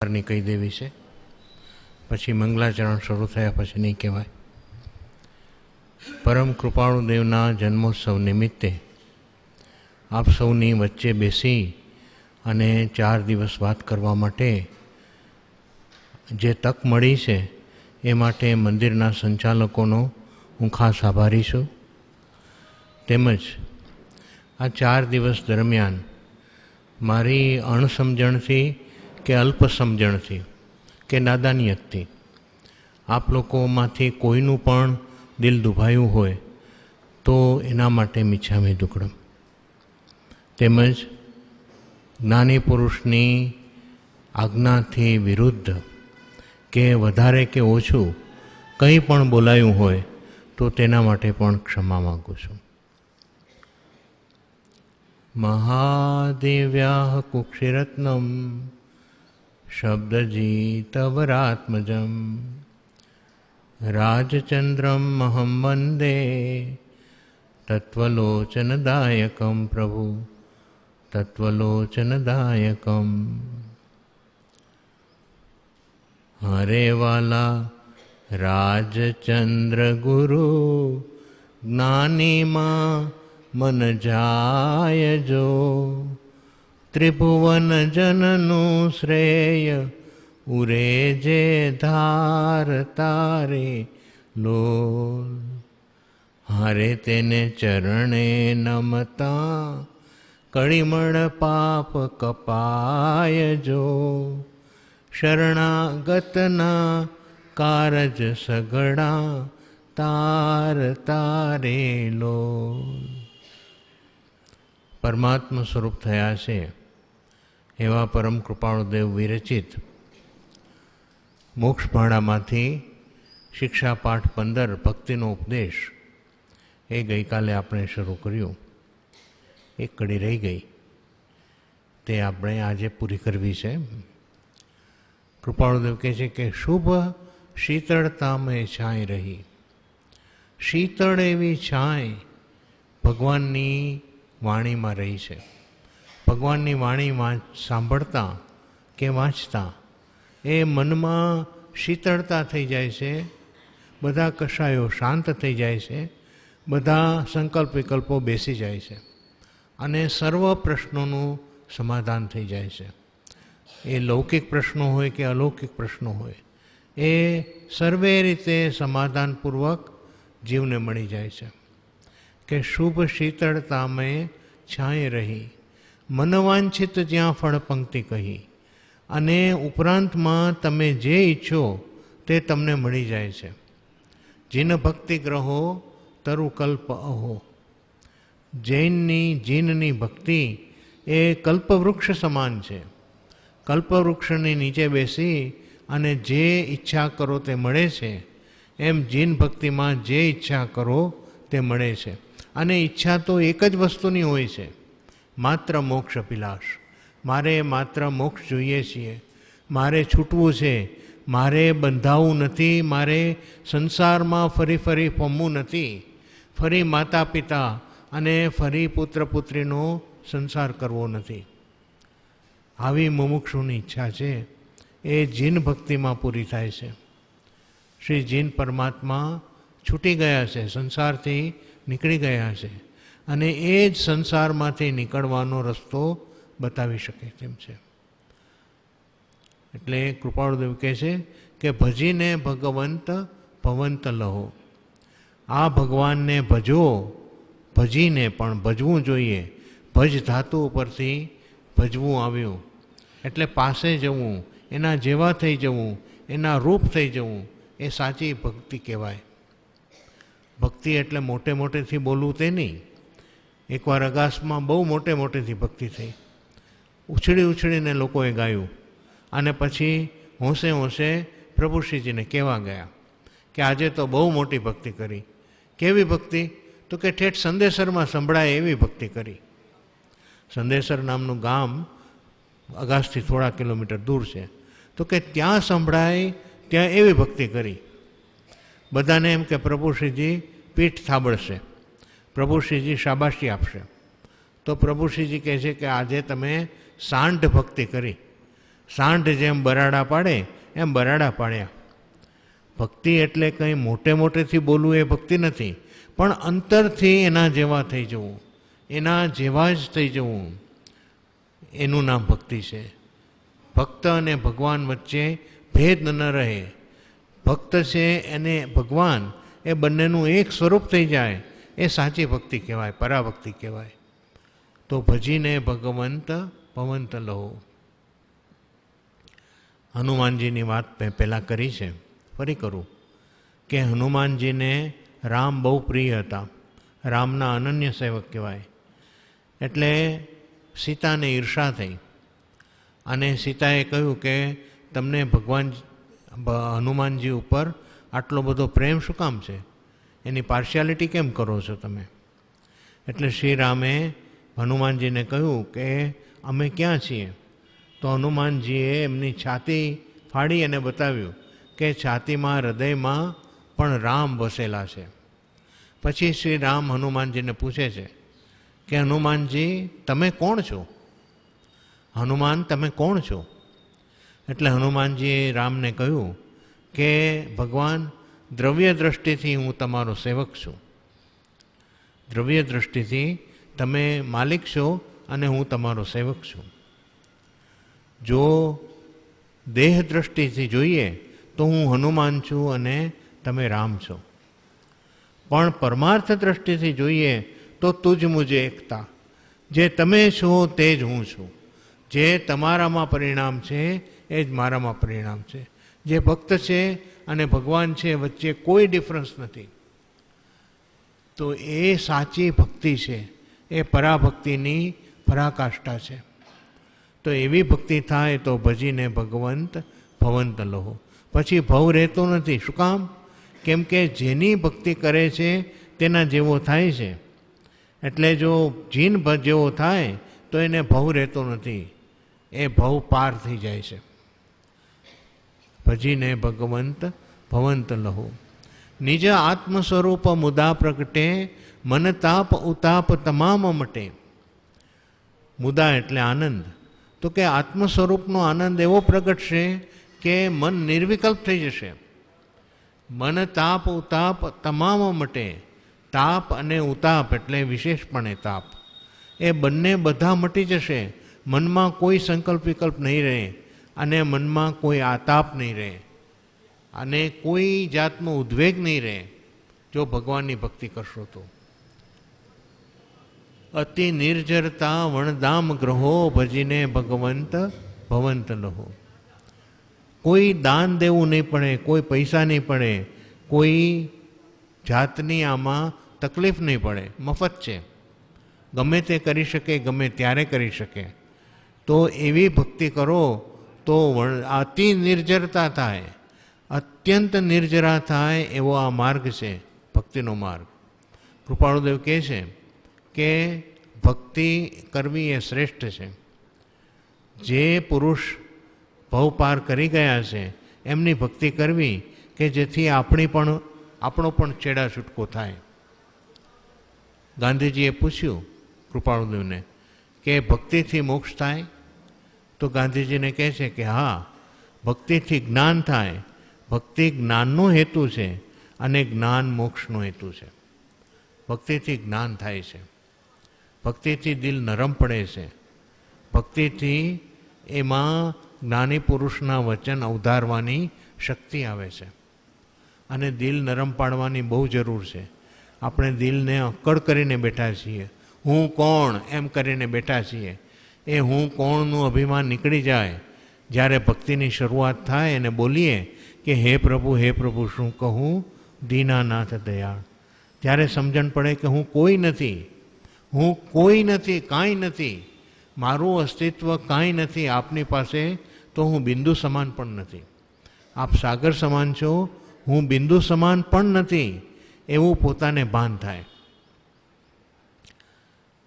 ની કહી દેવી છે, પછી મંગલાચરણ શરૂ થયા પછી નહીં કહેવાય. પરમ કૃપાળુ દેવના જન્મોત્સવ નિમિત્તે આપ સૌની વચ્ચે બેસી અને 4 દિવસ વાત કરવા માટે જે તક મળી છે એ માટે મંદિરના સંચાલકોનો હું ખાસ આભારી છું. તેમજ આ 4 દિવસ દરમિયાન મારી અણસમજણથી કે અલ્પ સમજણથી કે નાદાનિયતથી આપ લોકોમાંથી કોઈનું પણ દિલ દુભાયું હોય તો એના માટે મિચ્છામી દુક્કડમ. તેમજ જ્ઞાની પુરુષની આજ્ઞાથી વિરુદ્ધ કે વધારે કે ઓછું કંઈ પણ બોલાયું હોય તો તેના માટે પણ ક્ષમા માગું છું. મહાદેવ્યાઃ કુક્ષિરત્નમ શબ્દજીતવરાત્મજમ રાજચંદ્રમ અહં વંદે તત્વલોચનદાયકમ પ્રભુ તત્વલોચનદાયકમ. હરે વાલા રાજચંદ્ર ગુરુ જ્ઞાનીમાં મન જાય જો ત્રિભુવન જનનું શ્રેય ઉરે જે ધાર તારે લોલ. હારે તેને ચરણે નમતા કળીમળ પાપ કપાય જો શરણાગતના કારજ સઘળા તાર તારે લોલ. પરમાત્મા સ્વરૂપ થયા છે એવા પરમ કૃપાળુદેવ વિરચિત મોક્ષભાણામાંથી શિક્ષા પાઠ 15 ભક્તિનો ઉપદેશ એ ગઈકાલે આપણે શરૂ કર્યું. એક કડી રહી ગઈ, તે આપણે આજે પૂરી કરવી છે. કૃપાળુદેવ કહે છે કે શુભ શીતળતામાં છાંય રહી. શીતળ એવી છાંય ભગવાનની વાણીમાં રહી છે. ભગવાનની વાણી સાંભળતા કે વાંચતા એ મનમાં શીતળતા થઈ જાય છે, બધા કષાયો શાંત થઈ જાય છે, બધા સંકલ્પ વિકલ્પો બેસી જાય છે અને સર્વ પ્રશ્નોનું સમાધાન થઈ જાય છે. એ લૌકિક પ્રશ્નો હોય કે અલૌકિક પ્રશ્નો હોય એ સર્વે રીતે સમાધાનપૂર્વક જીવને મળી જાય છે. કે શુભ શીતળતામાં છાંય રહી મનવાંછિત જ્યાં ફળ પંક્તિ કહી. અને ઉપરાંતમાં તમે જે ઈચ્છો તે તમને મળી જાય છે. જીન ભક્તિ ગ્રહો તરુકલ્પ અહો. જીનની ભક્તિ એ કલ્પવૃક્ષ સમાન છે. કલ્પવૃક્ષની નીચે બેસી અને જે ઈચ્છા કરો તે મળે છે, એમ જીન ભક્તિમાં જે ઈચ્છા કરો તે મળે છે. અને ઈચ્છા તો એક જ વસ્તુની હોય છે, માત્ર મોક્ષ અભિલાષ. મારે માત્ર મોક્ષ જોઈએ છીએ, મારે છૂટવું છે, મારે બંધાવવું નથી, મારે સંસારમાં ફરી ફરી ફમવું નથી, ફરી માતા પિતા અને ફરી પુત્ર પુત્રીનો સંસાર કરવો નથી. આવી મુમુક્ષુની ઈચ્છા છે એ જીન ભક્તિમાં પૂરી થાય છે. શ્રી જીન પરમાત્મા છૂટી ગયા છે, સંસારથી નીકળી ગયા છે અને એ જ સંસારમાંથી નીકળવાનો રસ્તો બતાવી શકે તેમ છે. એટલે કૃપાળુદેવ કહે છે કે ભજીને ભગવંત ભવંત લહો. આ ભગવાનને ભજો, ભજીને પણ ભજવું જોઈએ. ભજ ધાતુ ઉપરથી ભજવું આવ્યું એટલે પાસે જવું, એના જેવા થઈ જવું, એના રૂપ થઈ જવું, એ સાચી ભક્તિ કહેવાય. ભક્તિ એટલે મોટે મોટેથી બોલવું તે નહીં. એકવાર અગાસમાં બહુ મોટે મોટેથી ભક્તિ થઈ, ઉછળી ઉછળીને લોકોએ ગાયું અને પછી હોંશે હોંશે પ્રભુશ્રીજીને કહેવા ગયા કે આજે તો બહુ મોટી ભક્તિ કરી. કેવી ભક્તિ? તો કે ઠેઠ સંદેસરમાં સંભળાય એવી ભક્તિ કરી. સંદેસર નામનું ગામ અગાસથી થોડા કિલોમીટર દૂર છે, તો કે ત્યાં સંભળાય ત્યાં એવી ભક્તિ કરી. બધાને એમ કે પ્રભુશ્રીજી પીઠ થાબડશે, પ્રભુશ્રીજી શાબાશી આપશે. તો પ્રભુશ્રીજી કહે છે કે આજે તમે સાંઢ ભક્તિ કરી. સાંઢ જેમ બરાડા પાડે એમ બરાડા પાડ્યા. ભક્તિ એટલે કંઈ મોટે મોટેથી બોલવું એ ભક્તિ નથી, પણ અંતરથી એના જેવા થઈ જવું, એના જેવા જ થઈ જવું, એનું નામ ભક્તિ છે. ભક્ત અને ભગવાન વચ્ચે ભેદ ન રહે. ભક્ત છે એને ભગવાન એ બંનેનું એક સ્વરૂપ થઈ જાય, એ સાચી ભક્તિ કહેવાય, પરાભક્તિ કહેવાય. તો ભજીને ભગવંત ભવંત લહો. હનુમાનજીની વાત મેં પહેલાં કરી છે, ફરી કરું કે હનુમાનજીને રામ બહુ પ્રિય હતા, રામના અનન્ય સેવક કહેવાય. એટલે સીતાને ઈર્ષા થઈ અને સીતાએ કહ્યું કે તમને ભગવાન હનુમાનજી ઉપર આટલો બધો પ્રેમ શું કામ છે, એની પાર્શિયાલિટી કેમ કરો છો તમે? એટલે શ્રી રામે હનુમાનજીને કહ્યું કે અમે ક્યાં છીએ? તો હનુમાનજીએ એમની છાતી ફાડી અને બતાવ્યું કે છાતીમાં હૃદયમાં પણ રામ વસેલા છે. પછી શ્રી રામ હનુમાનજીને પૂછે છે કે હનુમાનજી તમે કોણ છો? હનુમાન તમે કોણ છો? એટલે હનુમાનજીએ રામને કહ્યું કે ભગવાન દ્રવ્ય દૃષ્ટિથી હું તમારો સેવક છું, દ્રવ્ય દૃષ્ટિથી તમે માલિક છો અને હું તમારો સેવક છું. જો દેહ દૃષ્ટિથી જોઈએ તો હું હનુમાન છું અને તમે રામ છો, પણ પરમાર્થ દૃષ્ટિથી જોઈએ તો તુજ મુજે એકતા, જે તમે છો તે જ હું છું, જે તમારામાં પરિણામ છે એ જ મારામાં પરિણામ છે. જે ભક્ત છે અને ભગવાન છે વચ્ચે કોઈ ડિફરન્સ નથી. તો એ સાચી ભક્તિ છે, એ પરાભક્તિની પરાકાષ્ઠા છે. તો એવી ભક્તિ થાય તો ભજીને ભગવંત ભવંત લહો. પછી ભવ રહેતો નથી. શું કામ? કેમ કે જેની ભક્તિ કરે છે તેના જેવો થાય છે. એટલે જો જીન જેવો થાય તો એને ભવ રહેતો નથી, એ ભવ પાર થઈ જાય છે. ભજીને ભગવંત ભવંત લહો. નિજ આત્મ સ્વરૂપ મુદા પ્રગટે, મન તાપ ઉતાપ તમામ મટે. મુદા એટલે આનંદ. તો કે આત્મ સ્વરૂપનો આનંદ એવો પ્રગટશે કે મન નિર્વિકલ્પ થઈ જશે. મન તાપ ઉતાપ તમામ મટે. તાપ અને ઉતાપ એટલે વિશેષપણે તાપ, એ બંને બધા મટી જશે. મનમાં કોઈ સંકલ્પ વિકલ્પ નહીં રહે અને મનમાં કોઈ આતાપ નહીં રહે અને કોઈ જાતનો ઉદ્વેગ નહીં રહે જો ભગવાનની ભક્તિ કરશો તો. અતિ નિર્જરતા વણદામ ગ્રહો, ભજીને ભગવંત ભવંત લહો. કોઈ દાન દેવું નહીં પડે, કોઈ પૈસા નહીં પડે, કોઈ જાતની આમાં તકલીફ નહીં પડે, મફત છે. ગમે તે કરી શકે, ગમે ત્યારે કરી શકે. તો એવી ભક્તિ કરો તો અતિ નિર્જરતા થાય, અત્યંત નિર્જરા થાય એવો આ માર્ગ છે, ભક્તિનો માર્ગ. કૃપાળુદેવ કહે છે કે ભક્તિ કરવી એ શ્રેષ્ઠ છે. જે પુરુષ ભવ પાર કરી ગયા છે એમની ભક્તિ કરવી કે જેથી આપણો પણ છેડા છૂટકો થાય. ગાંધીજીએ પૂછ્યું કૃપાળુદેવને કે ભક્તિથી મોક્ષ થાય? તો ગાંધીજીને કહે છે કે હા, ભક્તિથી જ્ઞાન થાય. ભક્તિ જ્ઞાનનો હેતુ છે અને જ્ઞાન મોક્ષનો હેતુ છે. ભક્તિથી જ્ઞાન થાય છે, ભક્તિથી દિલ નરમ પડે છે, ભક્તિથી એમાં જ્ઞાની પુરુષના વચન અવધારવાની શક્તિ આવે છે. અને દિલ નરમ પાડવાની બહુ જરૂર છે. આપણે દિલને અક્કડ કરીને બેઠા છીએ, હું કોણ એમ કરીને બેઠા છીએ. એ હું કોણનું અભિમાન નીકળી જાય. જ્યારે ભક્તિની શરૂઆત થાય અને બોલીએ કે હે પ્રભુ શું કહું દીનાનાથ દયાળ, ત્યારે સમજણ પડે કે હું કોઈ નથી, હું કોઈ નથી, કાંઈ નથી, મારું અસ્તિત્વ કાંઈ નથી આપની પાસે, તો હું બિંદુ સમાન પણ નથી. આપ સાગર સમાન છો, હું બિંદુ સમાન પણ નથી, એવું પોતાને ભાન થાય.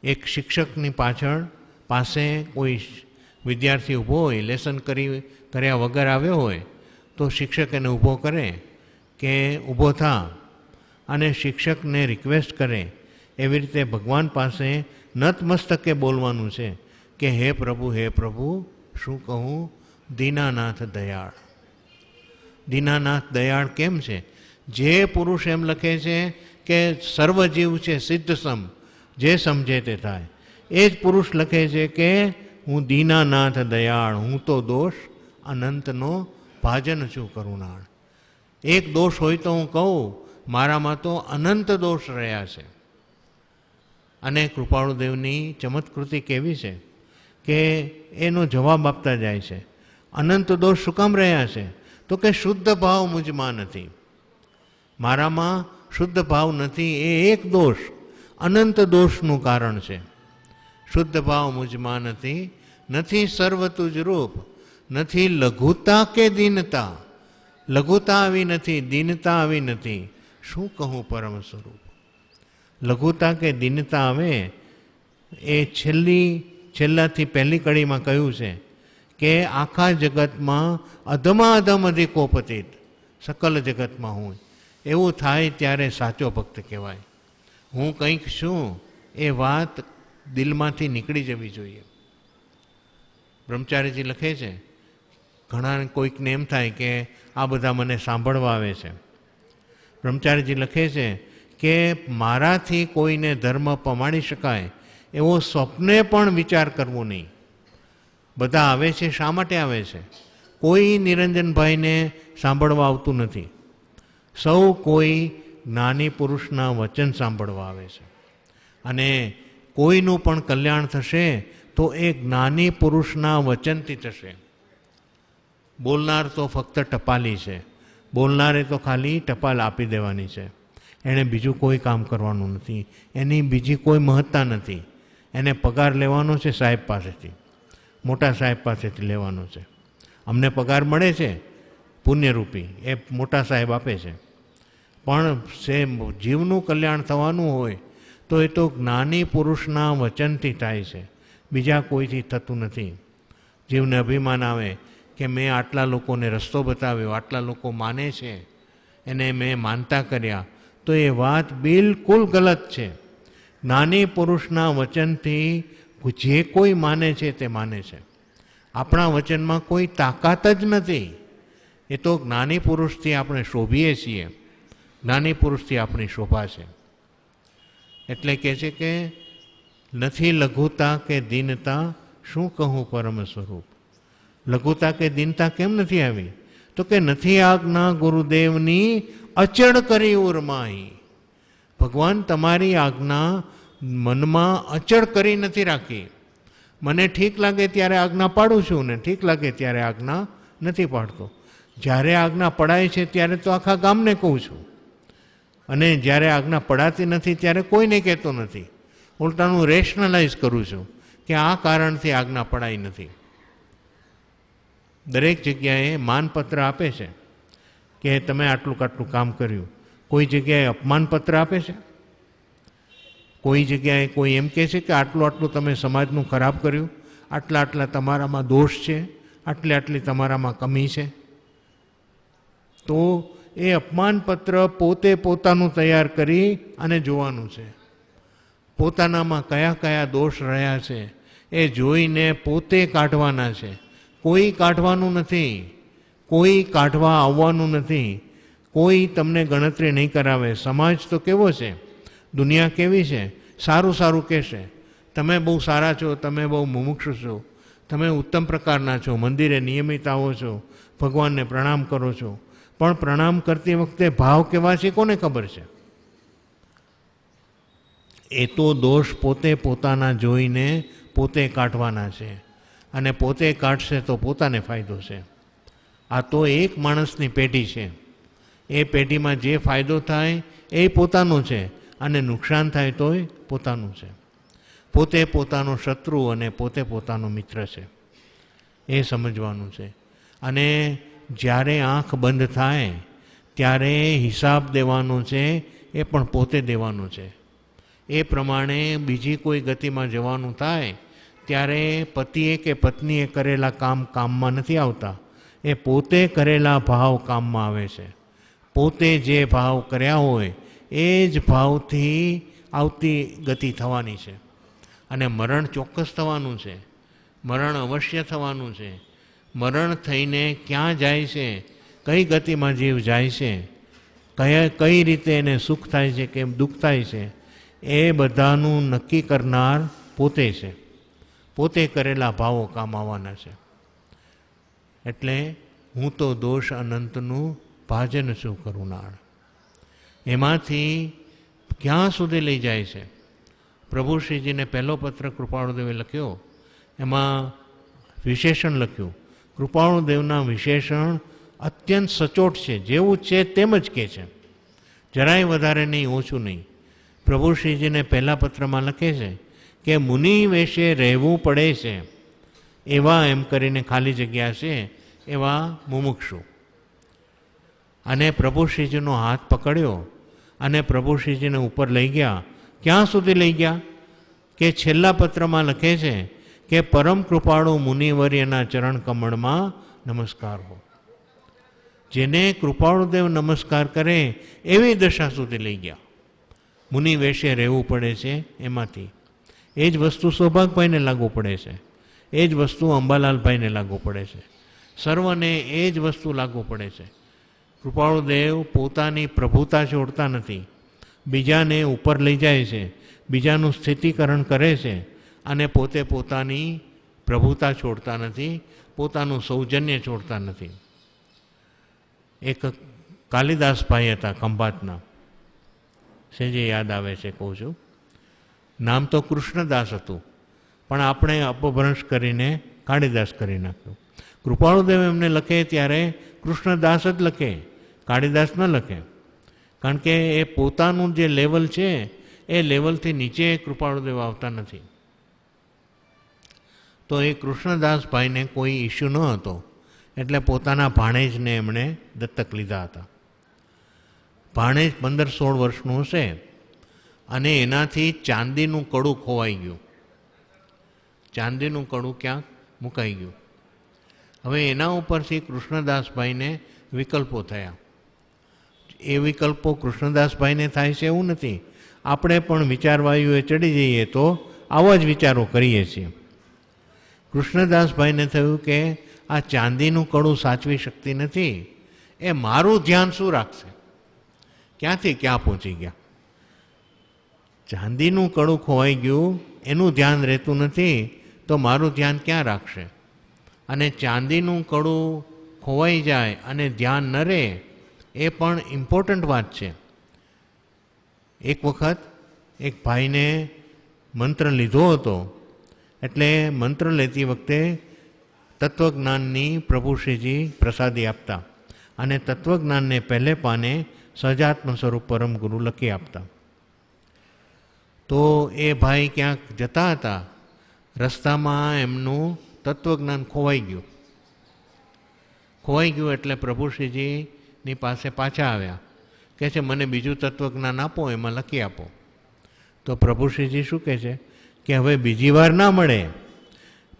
એક શિક્ષકની પાસે કોઈ વિદ્યાર્થી ઊભો હોય, લેસન કર્યા વગર આવ્યો હોય, તો શિક્ષક એને ઊભો કરે કે ઊભો થા અને શિક્ષકને રિક્વેસ્ટ કરે. એવી રીતે ભગવાન પાસે નતમસ્તકે બોલવાનું છે કે હે પ્રભુ શું કહું દીનાનાથ દયાળ. દીનાનાથ દયાળ કેમ છે? જે પુરુષ એમ લખે છે કે સર્વજીવ છે સિદ્ધસમ, જે સમજે તે થાય, એ જ પુરુષ લખે છે કે હું દીનાનાથ દયાળ, હું તો દોષ અનંતનો ભાજન છું કરુણાળ. એક દોષ હોય તો હું કહું મારામાં તો અનંત દોષ રહ્યા છે. અને કૃપાળુદેવની ચમત્કૃતિ કેવી છે કે એનો જવાબ આપતા જાય છે. અનંત દોષ શું કામ રહ્યા છે? તો કે શુદ્ધ ભાવ મુજમાં નથી, મારામાં શુદ્ધ ભાવ નથી. એ એક દોષ અનંત દોષનું કારણ છે. શુદ્ધ ભાવ મુજમાં નથી, નથી સર્વ તુજ રૂપ, નથી લઘુતા કે દીનતા. લઘુતા આવી નથી, દીનતા આવી નથી. શું કહું પરમ સ્વરૂપ? લઘુતા કે દીનતા આવે એ છેલ્લાથી પહેલી કડીમાં કહ્યું છે કે આખા જગતમાં અધમા અધમ અધિકોપતિત, સકલ જગતમાં હું, એવું થાય ત્યારે સાચો ભક્ત કહેવાય. હું કંઈક છું એ વાત દિલમાંથી નીકળી જવી જોઈએ. બ્રહ્મચારીજી લખે છે, ઘણા કોઈકને એમ થાય કે આ બધા મને સાંભળવા આવે છે. બ્રહ્મચારીજી લખે છે કે મારાથી કોઈને ધર્મ પમાડી શકાય એવો સ્વપ્ને પણ વિચાર કરવો નહીં. બધા આવે છે, શા માટે આવે છે? કોઈ નિરંજનભાઈને સાંભળવા આવતું નથી. સૌ કોઈ જ્ઞાની પુરુષના વચન સાંભળવા આવે છે. અને કોઈનું પણ કલ્યાણ થશે તો એ જ્ઞાની પુરુષના વચનથી થશે. બોલનાર તો ફક્ત ટપાલી છે. બોલનારે તો ખાલી ટપાલ આપી દેવાની છે. એણે બીજું કોઈ કામ કરવાનું નથી, એની બીજી કોઈ મહત્તા નથી. એને પગાર લેવાનો છે સાહેબ પાસેથી, મોટા સાહેબ પાસેથી લેવાનો છે. અમને પગાર મળે છે પુણ્યરૂપી, એ મોટા સાહેબ આપે છે. પણ જીવનું કલ્યાણ થવાનું હોય તો એ તો જ્ઞાની પુરુષના વચનથી થાય છે, બીજા કોઈથી થતું નથી. જીવને અભિમાન આવે કે મેં આટલા લોકોને રસ્તો બતાવ્યો, આટલા લોકો માને છે, એને મેં માનતા કર્યા, તો એ વાત બિલકુલ ગલત છે. જ્ઞાની પુરુષના વચનથી જે કોઈ માને છે તે માને છે. આપણા વચનમાં કોઈ તાકાત જ નથી. એ તો જ્ઞાની પુરુષથી આપણે શોભીએ છીએ, જ્ઞાની પુરુષથી આપણી શોભા છે. એટલે કહે છે કે નથી લઘુતા કે દીનતા, શું કહું પરમ સ્વરૂપ. લઘુતા કે દીનતા કેમ નથી આવી? તો કે નથી આજ્ઞા ગુરુદેવની અચળ કરી ઉર્માહી. ભગવાન તમારી આજ્ઞા મનમાં અચળ કરી નથી રાખી. મને ઠીક લાગે ત્યારે આજ્ઞા પાડું છું ને ઠીક લાગે ત્યારે આજ્ઞા નથી પાડતો. જ્યારે આજ્ઞા પડાય છે ત્યારે તો આખા ગામને કહું છું, અને જ્યારે આજ્ઞા પડાતી નથી ત્યારે કોઈને કહેતો નથી. ઉલટાનું રેશનલાઇઝ કરું છું કે આ કારણથી આજ્ઞા પડાઈ નથી. દરેક જગ્યાએ માનપત્ર આપે છે કે તમે આટલું કાટલું કામ કર્યું. કોઈ જગ્યાએ અપમાનપત્ર આપે છે. કોઈ જગ્યાએ કોઈ એમ કહે છે કે આટલું આટલું તમે સમાજનું ખરાબ કર્યું, આટલા આટલા તમારામાં દોષ છે, આટલી આટલી તમારામાં કમી છે. તો એ અપમાનપત્ર પોતે પોતાનું તૈયાર કરી અને જોવાનું છે. પોતાનામાં કયા કયા દોષ રહ્યા છે એ જોઈને પોતે કાઢવાના છે. કોઈ કાઢવાનું નથી, કોઈ કાઢવા આવવાનું નથી, કોઈ તમને ગણતરી નહીં કરાવે. સમાજ તો કેવો છે, દુનિયા કેવી છે, સારું સારું કહેશે, તમે બહુ સારા છો, તમે બહુ મુમુક્ષુ છો, તમે ઉત્તમ પ્રકારના છો, મંદિરે નિયમિત આવો છો, ભગવાનને પ્રણામ કરો છો. પણ પ્રણામ કરતી વખતે ભાવ કેવા છે કોને ખબર છે? એ તો દોષ પોતે પોતાના જોઈને પોતે કાઢવાના છે, અને પોતે કાઢશે તો પોતાને ફાયદો છે. આ તો એક માણસની પેઢી છે. એ પેઢીમાં જે ફાયદો થાય એ પોતાનો છે, અને નુકસાન થાય તોય પોતાનું છે. પોતે પોતાનો શત્રુ અને પોતે પોતાનો મિત્ર છે, એ સમજવાનું છે. અને જ્યારે આંખ બંધ થાય ત્યારે હિસાબ દેવાનો છે, એ પણ પોતે દેવાનો છે. એ પ્રમાણે બીજી કોઈ ગતિમાં જવાનું થાય ત્યારે પતિએ કે પત્નીએ કરેલા કામ કામમાં નથી આવતા. એ પોતે કરેલા ભાવ કામમાં આવે છે. પોતે જે ભાવ કર્યા હોય એ જ ભાવથી આવતી ગતિ થવાની છે. અને મરણ ચોક્કસ થવાનું છે, મરણ અવશ્ય થવાનું છે. મરણ થઈને ક્યાં જાય છે, કઈ ગતિમાં જીવ જાય છે, કઈ રીતે એને સુખ થાય છે કે દુઃખ થાય છે, એ બધાનું નક્કી કરનાર પોતે છે. પોતે કરેલા ભાવો કામ આવવાના છે. એટલે હું તો દોષ અનંતનું ભાજન છું કરુણાળ. એમાંથી ક્યાં સુધી લઈ જાય છે. પ્રભુ શ્રીજીને પહેલો પત્ર કૃપાળુદેવે લખ્યો, એમાં વિશેષણ લખ્યું. કૃપાળુદેવના વિશેષણ અત્યંત સચોટ છે, જેવું છે તેમ જ કહે છે, જરાય વધારે નહીં ઓછું નહીં. પ્રભુ શ્રીજીને પહેલા પત્રમાં લખે છે કે મુનિ વેશે રહેવું પડે છે એવા, એમ કરીને ખાલી જગ્યા છે એવા મુમુક્ષુ. અને પ્રભુ શ્રીજીનો હાથ પકડ્યો અને પ્રભુ શ્રીજીને ઉપર લઈ ગયા. ક્યાં સુધી લઈ ગયા કે છેલ્લા પત્રમાં લખે છે કે પરમ કૃપાળુ મુનિવર્યના ચરણ કમળમાં નમસ્કાર હો. જેને કૃપાળુદેવ નમસ્કાર કરે એવી દશા સુધી લઈ ગયા. મુનિ વેશે રહેવું પડે છે એમાંથી. એ જ વસ્તુ સૌભાગભાઈને લાગુ પડે છે, એ જ વસ્તુ અંબાલાલભાઈને લાગુ પડે છે, સર્વને એ જ વસ્તુ લાગુ પડે છે. કૃપાળુદેવ પોતાની પ્રભુતા છોડતા નથી, બીજાને ઉપર લઈ જાય છે, બીજાનું સ્થિતિકરણ કરે છે, અને પોતે પોતાની પ્રભુતા છોડતા નથી, પોતાનું સૌજન્ય છોડતા નથી. એક કાલિદાસભાઈ હતા ખંભાતના, સેજે યાદ આવે છે કહું છું. નામ તો કૃષ્ણદાસ હતું, પણ આપણે અપભ્રંશ કરીને કાળીદાસ કરી નાખ્યું. કૃપાળુદેવ એમને લખે ત્યારે કૃષ્ણદાસ જ લખે, કાળીદાસ ન લખે. કારણ કે એ પોતાનું જે લેવલ છે એ લેવલથી નીચે કૃપાળુદેવ આવતા નથી. તો એ કૃષ્ણદાસભાઈને કોઈ ઇસ્યુ ન હતો, એટલે પોતાના ભાણેજને એમણે દત્તક લીધા હતા. ભાણેજ 15-16 વર્ષનું હશે, અને એનાથી ચાંદીનું કડું ખોવાઈ ગયું. ચાંદીનું કડું ક્યાંક મુકાઈ ગયું. હવે એના ઉપરથી કૃષ્ણદાસભાઈને વિકલ્પો થયા. એ વિકલ્પો કૃષ્ણદાસભાઈને થાય છે એવું નથી, આપણે પણ વિચારવાયુએ ચડી જઈએ તો આવા જ વિચારો કરીએ છીએ. કૃષ્ણદાસભાઈને થયું કે આ ચાંદીનું કડું સાચવી શકતી નથી, એ મારું ધ્યાન શું રાખશે. ક્યાંથી ક્યાં પહોંચી ગયા. ચાંદીનું કડું ખોવાઈ ગયું, એનું ધ્યાન રહેતું નથી, તો મારું ધ્યાન ક્યાં રાખશે. અને ચાંદીનું કડું ખોવાઈ જાય અને ધ્યાન ન રહે, એ પણ ઇમ્પોર્ટન્ટ વાત છે. એક વખત એક ભાઈને મંત્ર લીધો હતો, એટલે મંત્ર લેતી વખતે તત્વજ્ઞાનની પ્રભુશ્રીજી પ્રસાદી આપતા, અને તત્વજ્ઞાનને પહેલે પાને સહજાત્મ સ્વરૂપ પરમ ગુરુ લખી આપતા. તો એ ભાઈ ક્યાંક જતા હતા, રસ્તામાં એમનું તત્વજ્ઞાન ખોવાઈ ગયું. ખોવાઈ ગયું એટલે પ્રભુશ્રીજીની પાસે પાછા આવ્યા, કહે છે મને બીજું તત્વજ્ઞાન આપો, એમાં લખી આપો. તો પ્રભુશ્રીજી શું કહે છે કે હવે બીજી વાર ના મળે,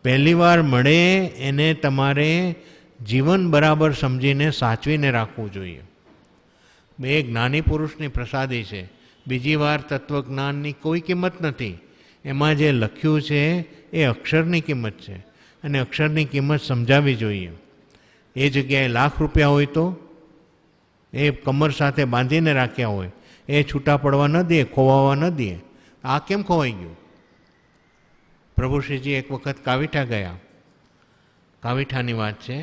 પહેલી વાર મળે એને તમારે જીવન બરાબર સમજીને સાચવીને રાખવું જોઈએ. એ જ્ઞાની પુરુષની પ્રસાદી છે, બીજી વાર તત્વજ્ઞાનની કોઈ કિંમત નથી. એમાં જે લખ્યું છે એ અક્ષરની કિંમત છે, અને અક્ષરની કિંમત સમજાવવી જોઈએ. એ જગ્યાએ ₹1,00,000 હોય તો એ કમર સાથે બાંધીને રાખ્યા હોય, એ છૂટા પડવા ન દે, ખોવાવા ન દે. આ કેમ ખોવાઈ ગયું. પ્રભુશ્રીજી એક વખત કાવીઠા ગયા, કાવીઠાની વાત છે.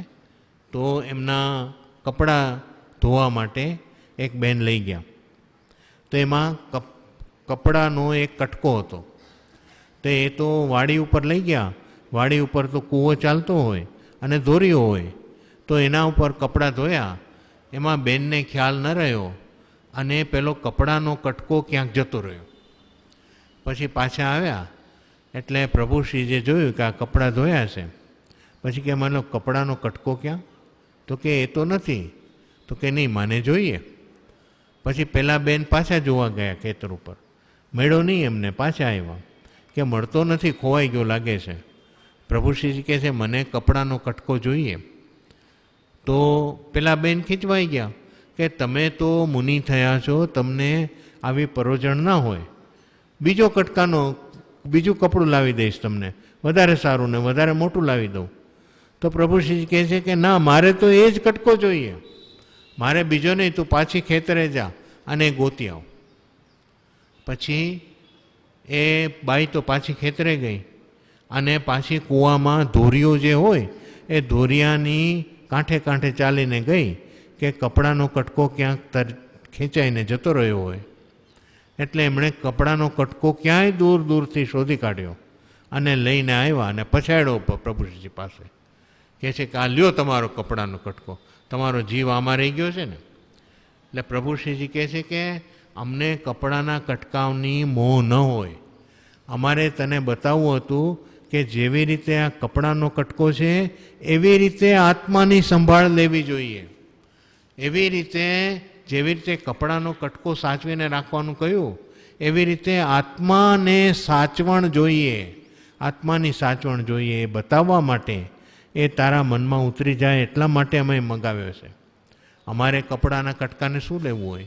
તો એમના કપડાં ધોવા માટે એક બેન લઈ ગયા. તો એમાં કપડાનો એક કટકો હતો. તો એ તો વાડી ઉપર લઈ ગયા. વાડી ઉપર તો કૂવો ચાલતો હોય અને દોરીઓ હોય, તો એના ઉપર કપડાં ધોયા. એમાં બેનને ખ્યાલ ન રહ્યો, અને પેલો કપડાનો કટકો ક્યાંક જતો રહ્યો. પછી પાછા આવ્યા એટલે પ્રભુશ્રીજે જોયું કે આ કપડાં ધોયા છે. પછી કે માનો કપડાનો કટકો ક્યાં? તો કે એ તો નથી. તો કે નહીં, માને જોઈએ. પછી પેલા બેન પાછા જોવા ગયા ખેતર ઉપર, મળ્યો નહીં એમને. પાછા આવ્યા કે મળતો નથી, ખોવાઈ ગયો લાગે છે. પ્રભુશ્રીજી કહે છે મને કપડાનો કટકો જોઈએ. તો પેલા બેન ખીચવાઈ ગયા કે તમે તો મુનિ થયા છો, તમને આવી પરોજણ ના હોય. બીજું કપડું લાવી દઈશ તમને, વધારે સારું ને વધારે મોટું લાવી દઉં. તો પ્રભુશ્રીજી કહે છે કે ના, મારે તો એ જ કટકો જોઈએ, મારે બીજો નહીં, તું પાછી ખેતરે જા અને ગોતી આવ. પછી એ બાઈ તો પાછી ખેતરે ગઈ અને પાછી કૂવામાં ધોરિયો જે હોય એ ધોરિયાની કાંઠે કાંઠે ચાલીને ગઈ કે કપડાનો કટકો ક્યાંક ખેંચાઈને જતો રહ્યો હોય. એટલે એમણે કપડાનો કટકો ક્યાંય દૂર દૂરથી શોધી કાઢ્યો અને લઈને આવ્યા અને પછાડ્યો પ્રભુશ્રીજી પાસે. કહે છે કે આ લ્યો તમારો કપડાનો કટકો, તમારો જીવ આમાં રહી ગયો છે ને. એટલે પ્રભુશ્રીજી કહે છે કે અમને કપડાના કટકાવની મોહ ન હોય, અમારે તને બતાવવું હતું કે જેવી રીતે આ કપડાનો કટકો છે એવી રીતે આત્માની સંભાળ લેવી જોઈએ. એવી રીતે જેવી રીતે કપડાનો કટકો સાચવીને રાખવાનું કહ્યું એવી રીતે આત્માને સાચવણ જોઈએ, આત્માની સાચવણ જોઈએ. એ બતાવવા માટે, એ તારા મનમાં ઉતરી જાય એટલા માટે અમે મંગાવ્યો છે. અમારે કપડાના કટકાને શું લેવું હોય,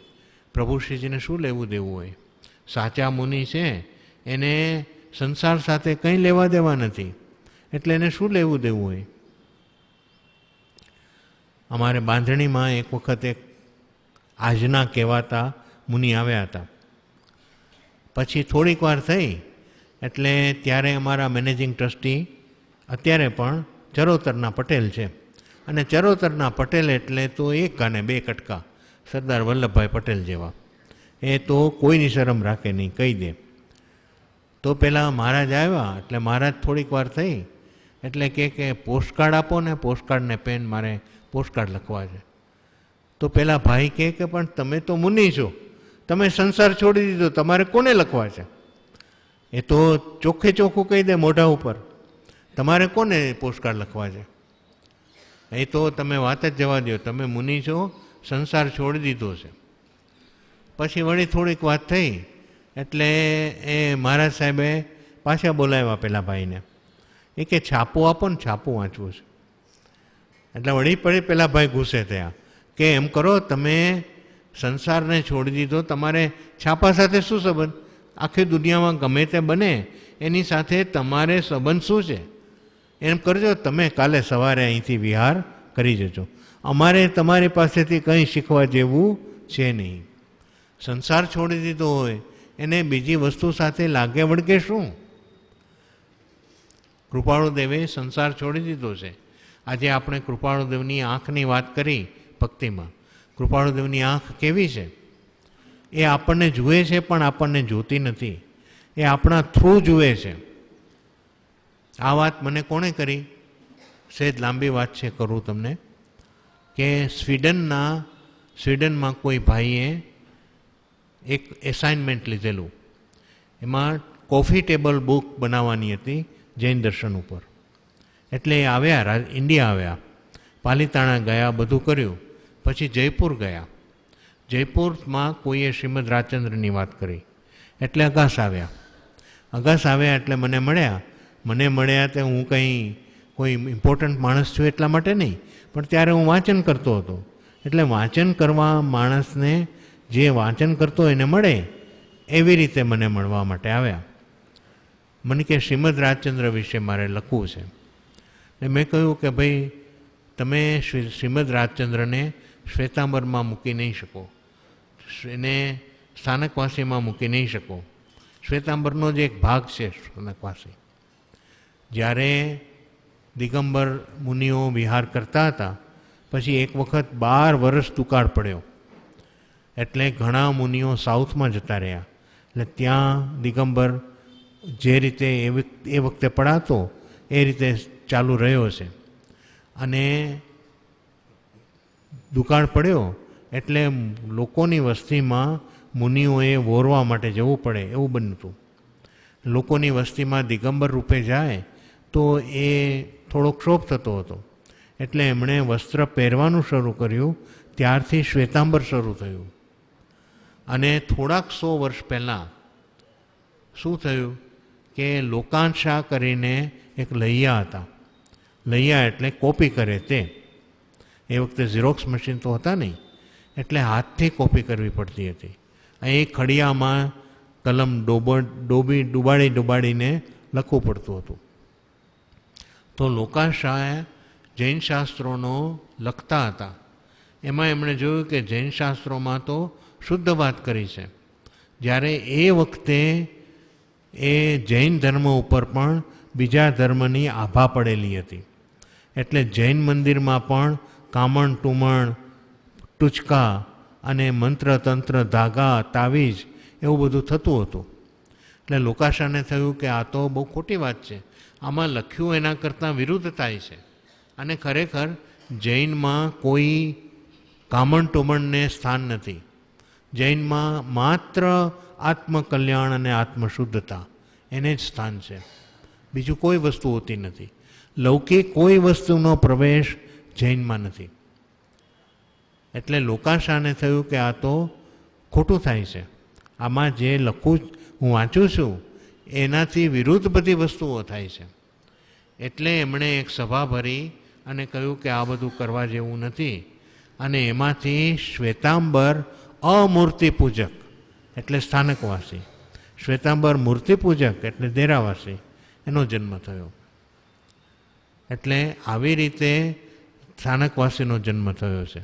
પ્રભુશ્રીજીને શું લેવું દેવું હોય? સાચા મુનિ છે એને સંસાર સાથે કંઈ લેવા દેવા નથી, એટલે એને શું લેવું દેવું હોય? અમારે બાંધણીમાં એક વખત એક આજના કહેવાતા મુનિ આવ્યા હતા. પછી થોડીક વાર થઈ એટલે ત્યારે અમારા મેનેજિંગ ટ્રસ્ટી અત્યારે પણ ચરોતરના પટેલ છે, અને ચરોતરના પટેલ એટલે તો એક કાને બે કટકા, સરદાર વલ્લભભાઈ પટેલ જેવા. એ તો કોઈની શરમ રાખે નહીં, કહી દે. તો પહેલાં મહારાજ આવ્યા એટલે મહારાજ થોડીક વાર થઈ એટલે કે પોસ્ટકાર્ડ આપો ને, પોસ્ટકાર્ડને પેન, મારે પોસ્ટકાર્ડ લખવા છે. તો પેલા ભાઈ કહે કે પણ તમે તો મુનિ છો, તમે સંસાર છોડી દીધો, તમારે કોને લખવા છે? એ તો ચોખ્ખે ચોખ્ખું કહી દે મોઢા ઉપર, તમારે કોને પોસ્ટકાર્ડ લખવા છે? એ તો તમે વાત જ જવા દો, તમે મુનિ છો, સંસાર છોડી દીધો છે. પછી વળી થોડીક વાત થઈ એટલે એ મહારાજ સાહેબે પાછા બોલાવ્યા પેલા ભાઈને. એ કે છાપું આપો ને, છાપું વાંચવું છે. એટલે વળી પડી પેલા ભાઈ ગુસ્સે થયા કે એમ કરો, તમે સંસારને છોડી દીધો, તમારે છાપા સાથે શું સંબંધ? આખી દુનિયામાં ગમે તે બને એની સાથે તમારે સંબંધ શું છે? એમ કરજો, તમે કાલે સવારે અહીંથી વિહાર કરી જજો, અમારે તમારી પાસેથી કંઈ શીખવા જેવું છે નહીં. સંસાર છોડી દીધો હોય એને બીજી વસ્તુ સાથે લાગે વળગે શું? કૃપાળુદેવે સંસાર છોડી દીધો છે. આજે આપણે કૃપાળુદેવની આંખની વાત કરી ભક્તિમાં. કૃપાળુદેવની આંખ કેવી છે? એ આપણને જુએ છે પણ આપણને જોતી નથી, એ આપણા થ્રુ જુએ છે. આ વાત મને કોણે કરી? સહેજ લાંબી વાત છે, કરું તમને. કે સ્વીડનમાં કોઈ ભાઈએ એક એસાઇનમેન્ટ લીધેલું. એમાં કોફી ટેબલ બુક બનાવવાની હતી જૈન દર્શન ઉપર. એટલે એ આવ્યા, ઇન્ડિયા આવ્યા, પાલિતાણા ગયા, બધું કર્યું. પછી જયપુર ગયા. જયપુરમાં કોઈએ શ્રીમદ રાજચંદ્રની વાત કરી એટલે અગાસ આવ્યા. અગાસ આવ્યા એટલે મને મળ્યા તે હું કંઈ કોઈ ઇમ્પોર્ટન્ટ માણસ છું એટલા માટે નહીં, પણ ત્યારે હું વાંચન કરતો હતો. એટલે વાંચન કરવા માણસને, જે વાંચન કરતો એને મળે એવી રીતે મને મળવા માટે આવ્યા. મને કે શ્રીમદ રાજચંદ્ર વિશે મારે લખવું છે. એટલે મેં કહ્યું કે ભાઈ તમે શ્રીમદ રાજચંદ્રને શ્વેતાંબરમાં મૂકી નહીં શકો, એને સ્થાનકવાસીમાં મૂકી નહીં શકો. શ્વેતાંબરનો જ એક ભાગ છે સ્થાનકવાસી. જ્યારે દિગંબર મુનિઓ વિહાર કરતા હતા પછી એક વખત 12 વર્ષ દુકાળ પડ્યો એટલે ઘણા મુનિઓ સાઉથમાં જતા રહ્યા. એટલે ત્યાં દિગંબર જે રીતે એ વખતે પડાતો એ રીતે ચાલુ રહ્યો છે. અને દુકાળ પડ્યો એટલે લોકોની વસ્તીમાં મુનિઓએ વોરવા માટે જવું પડે એવું બન્યું હતું. લોકોની વસ્તીમાં દિગંબર રૂપે જાય તો એ થોડો ક્ષોભ થતો હતો. એટલે એમણે વસ્ત્ર પહેરવાનું શરૂ કર્યું. ત્યારથી શ્વેતાંબર શરૂ થયું. અને થોડાક 100 વર્ષ પહેલાં શું થયું કે લોકાંશા કરીને એક લૈયા હતા. લૈયા એટલે કોપી કરે તે. એ વખતે ઝેરોક્સ મશીન તો હતા નહીં, એટલે હાથથી કોપી કરવી પડતી હતી. એ ખડિયામાં કલમ ડુબાડીને લખવું પડતું હતું. તો લોકાંશાએ જૈન શાસ્ત્રોનો લખતા હતા. એમાં એમણે જોયું કે જૈન શાસ્ત્રોમાં તો શુદ્ધ વાત કરી છે, જ્યારે એ વખતે એ જૈન ધર્મ ઉપર પણ બીજા ધર્મની આભા પડેલી હતી. એટલે જૈન મંદિરમાં પણ કામણ ટુમણ ટૂચકા અને મંત્ર તંત્ર ધાગા તાવીજ એવું બધું થતું હતું. એટલે લોકાશાને થયું કે આ તો બહુ ખોટી વાત છે, આમાં લખ્યું એના કરતાં વિરુદ્ધ થાય છે. અને ખરેખર જૈનમાં કોઈ કામણ ટુમણને સ્થાન નથી. જૈનમાં માત્ર આત્મકલ્યાણ અને આત્મશુદ્ધતા એને જ સ્થાન છે, બીજું કોઈ વસ્તુ હોતી નથી. લૌકિક કોઈ વસ્તુનો પ્રવેશ જૈનમાં નથી. એટલે લોકાશાને થયું કે આ તો ખોટું થાય છે, આમાં જે લખું હું વાંચું છું એનાથી વિરુદ્ધ બધી વસ્તુઓ થાય છે. એટલે એમણે એક સભા ભરી અને કહ્યું કે આ બધું કરવા જેવું નથી. અને એમાંથી શ્વેતાંબર અમૂર્તિ પૂજક એટલે સ્થાનકવાસી, શ્વેતાંબર મૂર્તિ પૂજક એટલે દેરાવાસી, એનો જન્મ થયો. એટલે આવી રીતે સ્થાનકવાસીનો જન્મ થયો છે.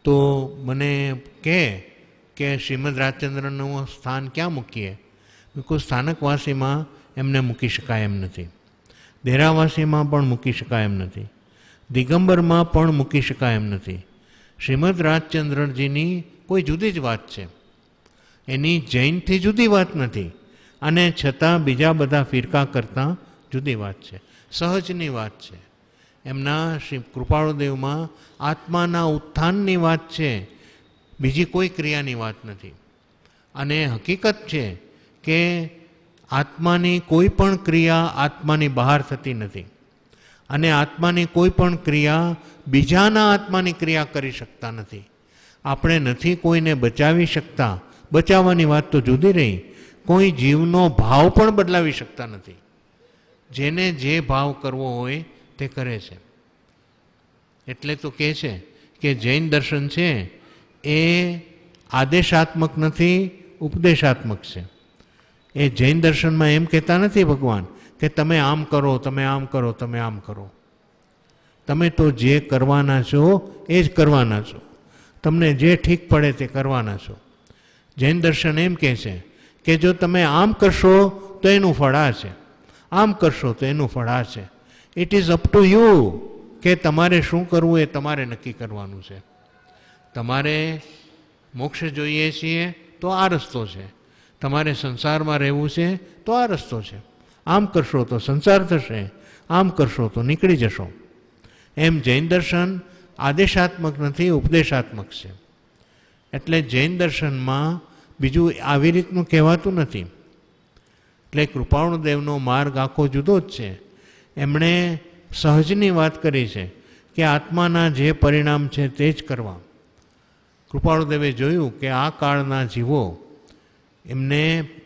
તો મને કે શ્રીમદ રાજચંદ્રનું સ્થાન ક્યાં મૂકીએ? બિકોઝ સ્થાનકવાસીમાં એમને મૂકી શકાય એમ નથી, દેરાવાસીમાં પણ મૂકી શકાય એમ નથી, દિગંબરમાં પણ મૂકી શકાય એમ નથી. શ્રીમદ રાજચંદ્રજીની કોઈ જુદી જ વાત છે, એની જૈનથી જુદી વાત નથી, અને છતાં બીજા બધા ફિરકા કરતાં જુદી વાત છે, સહજની વાત છે. એમના શ્રી કૃપાળુદેવમાં આત્માના ઉત્થાનની વાત છે, બીજી કોઈ ક્રિયાની વાત નથી. અને હકીકત છે કે આત્માની કોઈ પણ ક્રિયા આત્માની બહાર થતી નથી, અને આત્માની કોઈ પણ ક્રિયા બીજાના આત્માની ક્રિયા કરી શકતા નથી. આપણે નથી કોઈને બચાવી શકતા, બચાવવાની વાત તો જુદી રહી, કોઈ જીવનો ભાવ પણ બદલાવી શકતા નથી. જેને જે ભાવ કરવો હોય તે કરે છે. એટલે તો કહે છે કે જૈન દર્શન છે એ આદેશાત્મક નથી, ઉપદેશાત્મક છે. એ જૈન દર્શનમાં એમ કહેતા નથી ભગવાન કે તમે આમ કરો, તમે આમ કરો, તમે આમ કરો. તમે તો જે કરવાના છો એ જ કરવાના છો, તમને જે ઠીક પડે તે કરવાના છો. જૈન દર્શન એમ કહે છે કે જો તમે આમ કરશો તો એનું ફળ આ છે, આમ કરશો તો એનું ફળ આ છે. It is up to you કે તમારે શું કરવું એ તમારે નક્કી કરવાનું છે. તમારે મોક્ષ જોઈએ છીએ તો આ રસ્તો છે, તમારે સંસારમાં રહેવું છે તો આ રસ્તો છે. આમ કરશો તો સંસાર થશે, આમ કરશો તો નીકળી જશો. એમ જૈન દર્શન આદેશાત્મક નથી, ઉપદેશાત્મક છે. એટલે જૈન દર્શનમાં બીજું આવી રીતનું કહેવાતું નથી. એટલે કૃપાળુદેવનો માર્ગ આખો જુદો જ છે. એમણે સહજની વાત કરી છે કે આત્માના જે પરિણામ છે તે જ કરવા. કૃપાળુદેવે જોયું કે આ કાળના જીવો એમને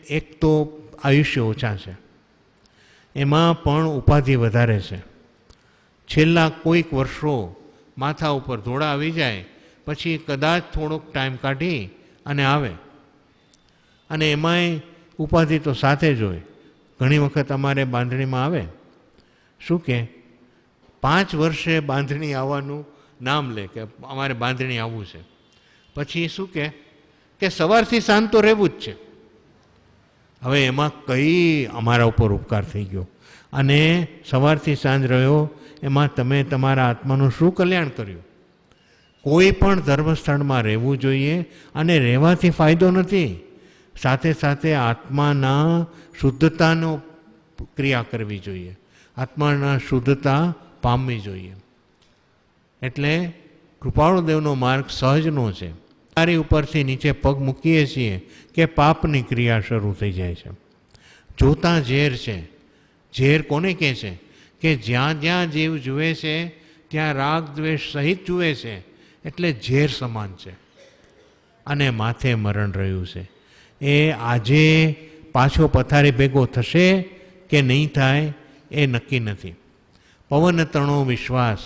એક તો આયુષ્ય ઓછા છે, એમાં પણ ઉપાધિ વધારે છે. છેલ્લા કોઈક વર્ષો માથા ઉપર ધોળા આવી જાય પછી કદાચ થોડોક ટાઈમ કાઢી અને આવે, અને એમાંય ઉપાધિ તો સાથે જ હોય. ઘણી વખત અમારે બાંધણીમાં આવે, શું કે 5 વર્ષે બાંધણી આવવાનું નામ લે કે અમારે બાંધણી આવવું છે, પછી શું કે સવારથી સાંજ તો રહેવું જ છે. હવે એમાં કઈ અમારા ઉપર ઉપકાર થઈ ગયો, અને સવારથી સાંજ રહ્યો એમાં તમે તમારા આત્માનું શું કલ્યાણ કર્યું? કોઈ પણ ધર્મસ્થળમાં રહેવું જોઈએ, અને રહેવાથી ફાયદો નથી, સાથે સાથે આત્માના શુદ્ધતાનો ક્રિયા કરવી જોઈએ, આત્માના શુદ્ધતા પામવી જોઈએ. એટલે કૃપાળુદેવનો માર્ગ સહજનો છે. તારી ઉપરથી નીચે પગ મૂકીએ છીએ કે પાપની ક્રિયા શરૂ થઈ જાય છે. જોતા ઝેર છે. ઝેર કોને કહે છે? કે જ્યાં જ્યાં જીવ જુએ છે ત્યાં રાગ દ્વેષ સહિત જુએ છે, એટલે ઝેર સમાન છે, અને માથે મરણ રહ્યું છે. એ આજે પાછો પથારી ભેગો થશે કે નહીં થાય એ નક્કી નથી. પવન તણો વિશ્વાસ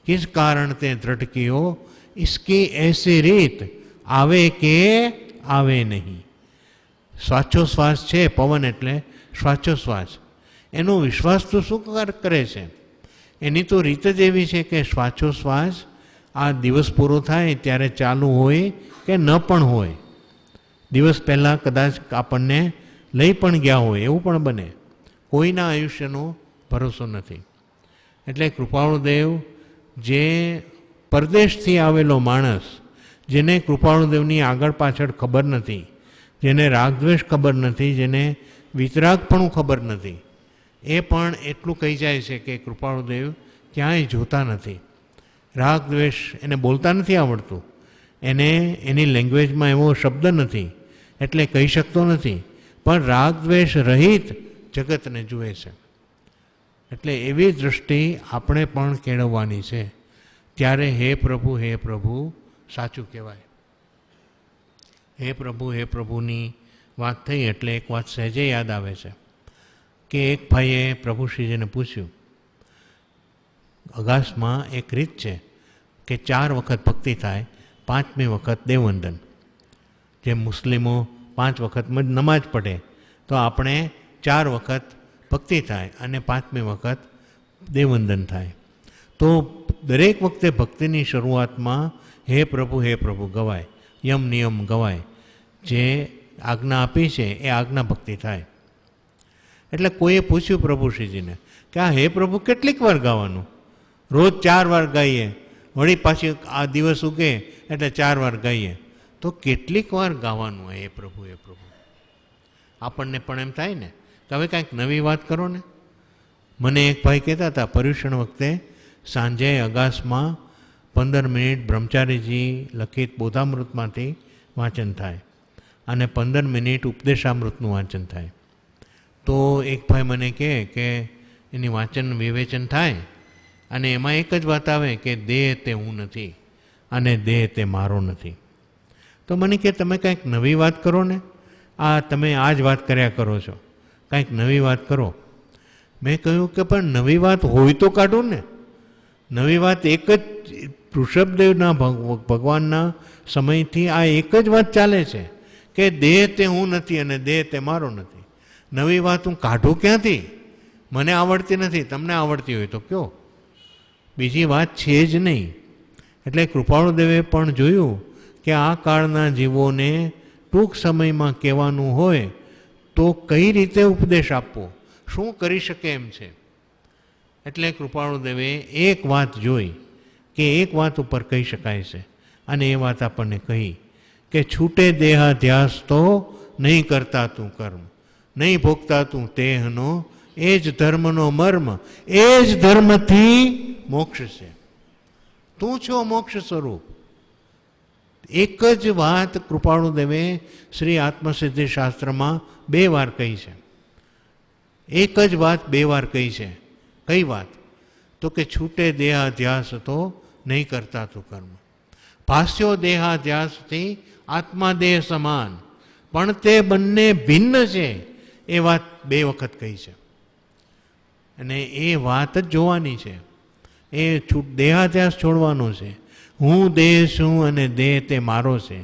કિસ કારણ તે દ્રઢ કિયો, इसकी ऐसी રીત આવે કે આવે નહીં. શ્વાસોશ્વાસ છે, પવન એટલે શ્વાસોશ્વાસ, એનો વિશ્વાસ તો શું કરે છે? એની તો રીત જ એવી છે કે શ્વાસોશ્વાસ આ દિવસ પૂરો થાય ત્યારે ચાલુ હોય કે ન પણ હોય. દિવસ પહેલાં કદાચ આપણને લઈ પણ ગયા હોય એવું પણ બને. કોઈના આયુષ્યનો ભરોસો નથી. એટલે કૃપાળુદેવ જે પરદેશથી આવેલો માણસ, જેને કૃપાળુદેવની આગળ પાછળ ખબર નથી, જેને રાગદ્વેષ ખબર નથી, જેને વિતરાગપણું ખબર નથી, એ પણ એટલું કહી જાય છે કે કૃપાળુદેવ ક્યાંય જોતા નથી. રાગદ્વેષ એને બોલતા નથી આવડતું, એને એની લેંગ્વેજમાં એવો શબ્દ નથી એટલે કહી શકતો નથી, પણ રાગદ્વેષ રહિત જગતને જુએ છે. એટલે એવી દૃષ્ટિ આપણે પણ કેળવવાની છે. ત્યારે હે પ્રભુ સાચું કહેવાય. હે પ્રભુની વાત થઈ એટલે એક વાત સહેજે યાદ આવે છે કે એક ભાઈએ પ્રભુશ્રીજીને પૂછ્યું, અગાસમાં એક રીત છે કે 4 વખત ભક્તિ થાય, 5મી વખત દેવવંદન. જેમ મુસ્લિમો 5 વખત નમાજ પઢે તો આપણે 4 વખત ભક્તિ થાય અને 5મી વખત દેવવંદન થાય. તો દરેક વખતે ભક્તિની શરૂઆતમાં હે પ્રભુ ગવાય, યમ નિયમ ગવાય. જે આજ્ઞા આપી છે એ આજ્ઞા ભક્તિ થાય. એટલે કોઈએ પૂછ્યું પ્રભુશ્રીજીને કે આ હે પ્રભુ કેટલીક વાર ગાવાનું? રોજ 4 વાર ગાઈએ, વળી પાછી આ દિવસ ઉગે એટલે 4 વાર ગાઈએ, તો કેટલીક વાર ગાવાનું હે પ્રભુ? આપણને પણ એમ થાય ને કે હવે કાંઈક નવી વાત કરો ને. મને એક ભાઈ કહેતા હતા, પર્યુષણ વખતે સાંજે અગાસમાં 15 મિનિટ બ્રહ્મચારીજી લખિત બોધામૃતમાંથી વાંચન થાય અને 15 મિનિટ ઉપદેશામૃતનું વાંચન થાય. તો એક ભાઈ મને કહે કે એની વાંચન વિવેચન થાય અને એમાં એક જ વાત આવે કે દેહ તે હું નથી અને દેહ તે મારો નથી. તો મને કહે તમે કાંઈક નવી વાત કરો ને, આ તમે આ જ વાત કર્યા કરો છો, કાંઈક નવી વાત કરો. મેં કહ્યું કે પણ નવી વાત હોય તો કાઢો ને. નવી વાત એક જ ઋષભદેવના ભગવાનના સમયથી આ એક જ વાત ચાલે છે કે દેહ તે હું નથી અને દેહ તે મારો નથી. નવી વાત હું કાઢું ક્યાંથી? મને આવડતી નથી, તમને આવડતી હોય તો કહો, બીજી વાત છે જ નહીં. એટલે કૃપાળુદેવે પણ જોયું કે આ કાળના જીવોને ટૂંક સમયમાં કહેવાનું હોય તો કઈ રીતે ઉપદેશ આપવો, શું કરી શકે એમ છે. એટલે કૃપાળુદેવે એક વાત જોઈ કે એક વાત ઉપર કહી શકાય છે અને એ વાત આપણને કહી કે છૂટે દેહાધ્યાસ તો નહીં કરતા તું કર્મ, નહીં ભોગતા તું તેહનો, એ જ ધર્મનો મર્મ, એ જ ધર્મથી મોક્ષ છે. તું છો મોક્ષ સ્વરૂપ. એક જ વાત કૃપાળુદેવે શ્રી આત્મસિદ્ધિ શાસ્ત્રમાં 2 વાર કહી છે. એક જ વાત 2 વાર કહી છે. કઈ વાત? તો કે છૂટે દેહાધ્યાસ તો નહીં કરતા તું કર્મ. ભાસ્યો દેહાધ્યાસથી આત્મા દેહ સમાન, પણ તે બંને ભિન્ન છે, એ વાત 2 વખત કહી છે. અને એ વાત જ જોવાની છે. એ દેહાધ્યાસ છોડવાનો છે. હું દેહ છું અને દેહ તે મારો છે.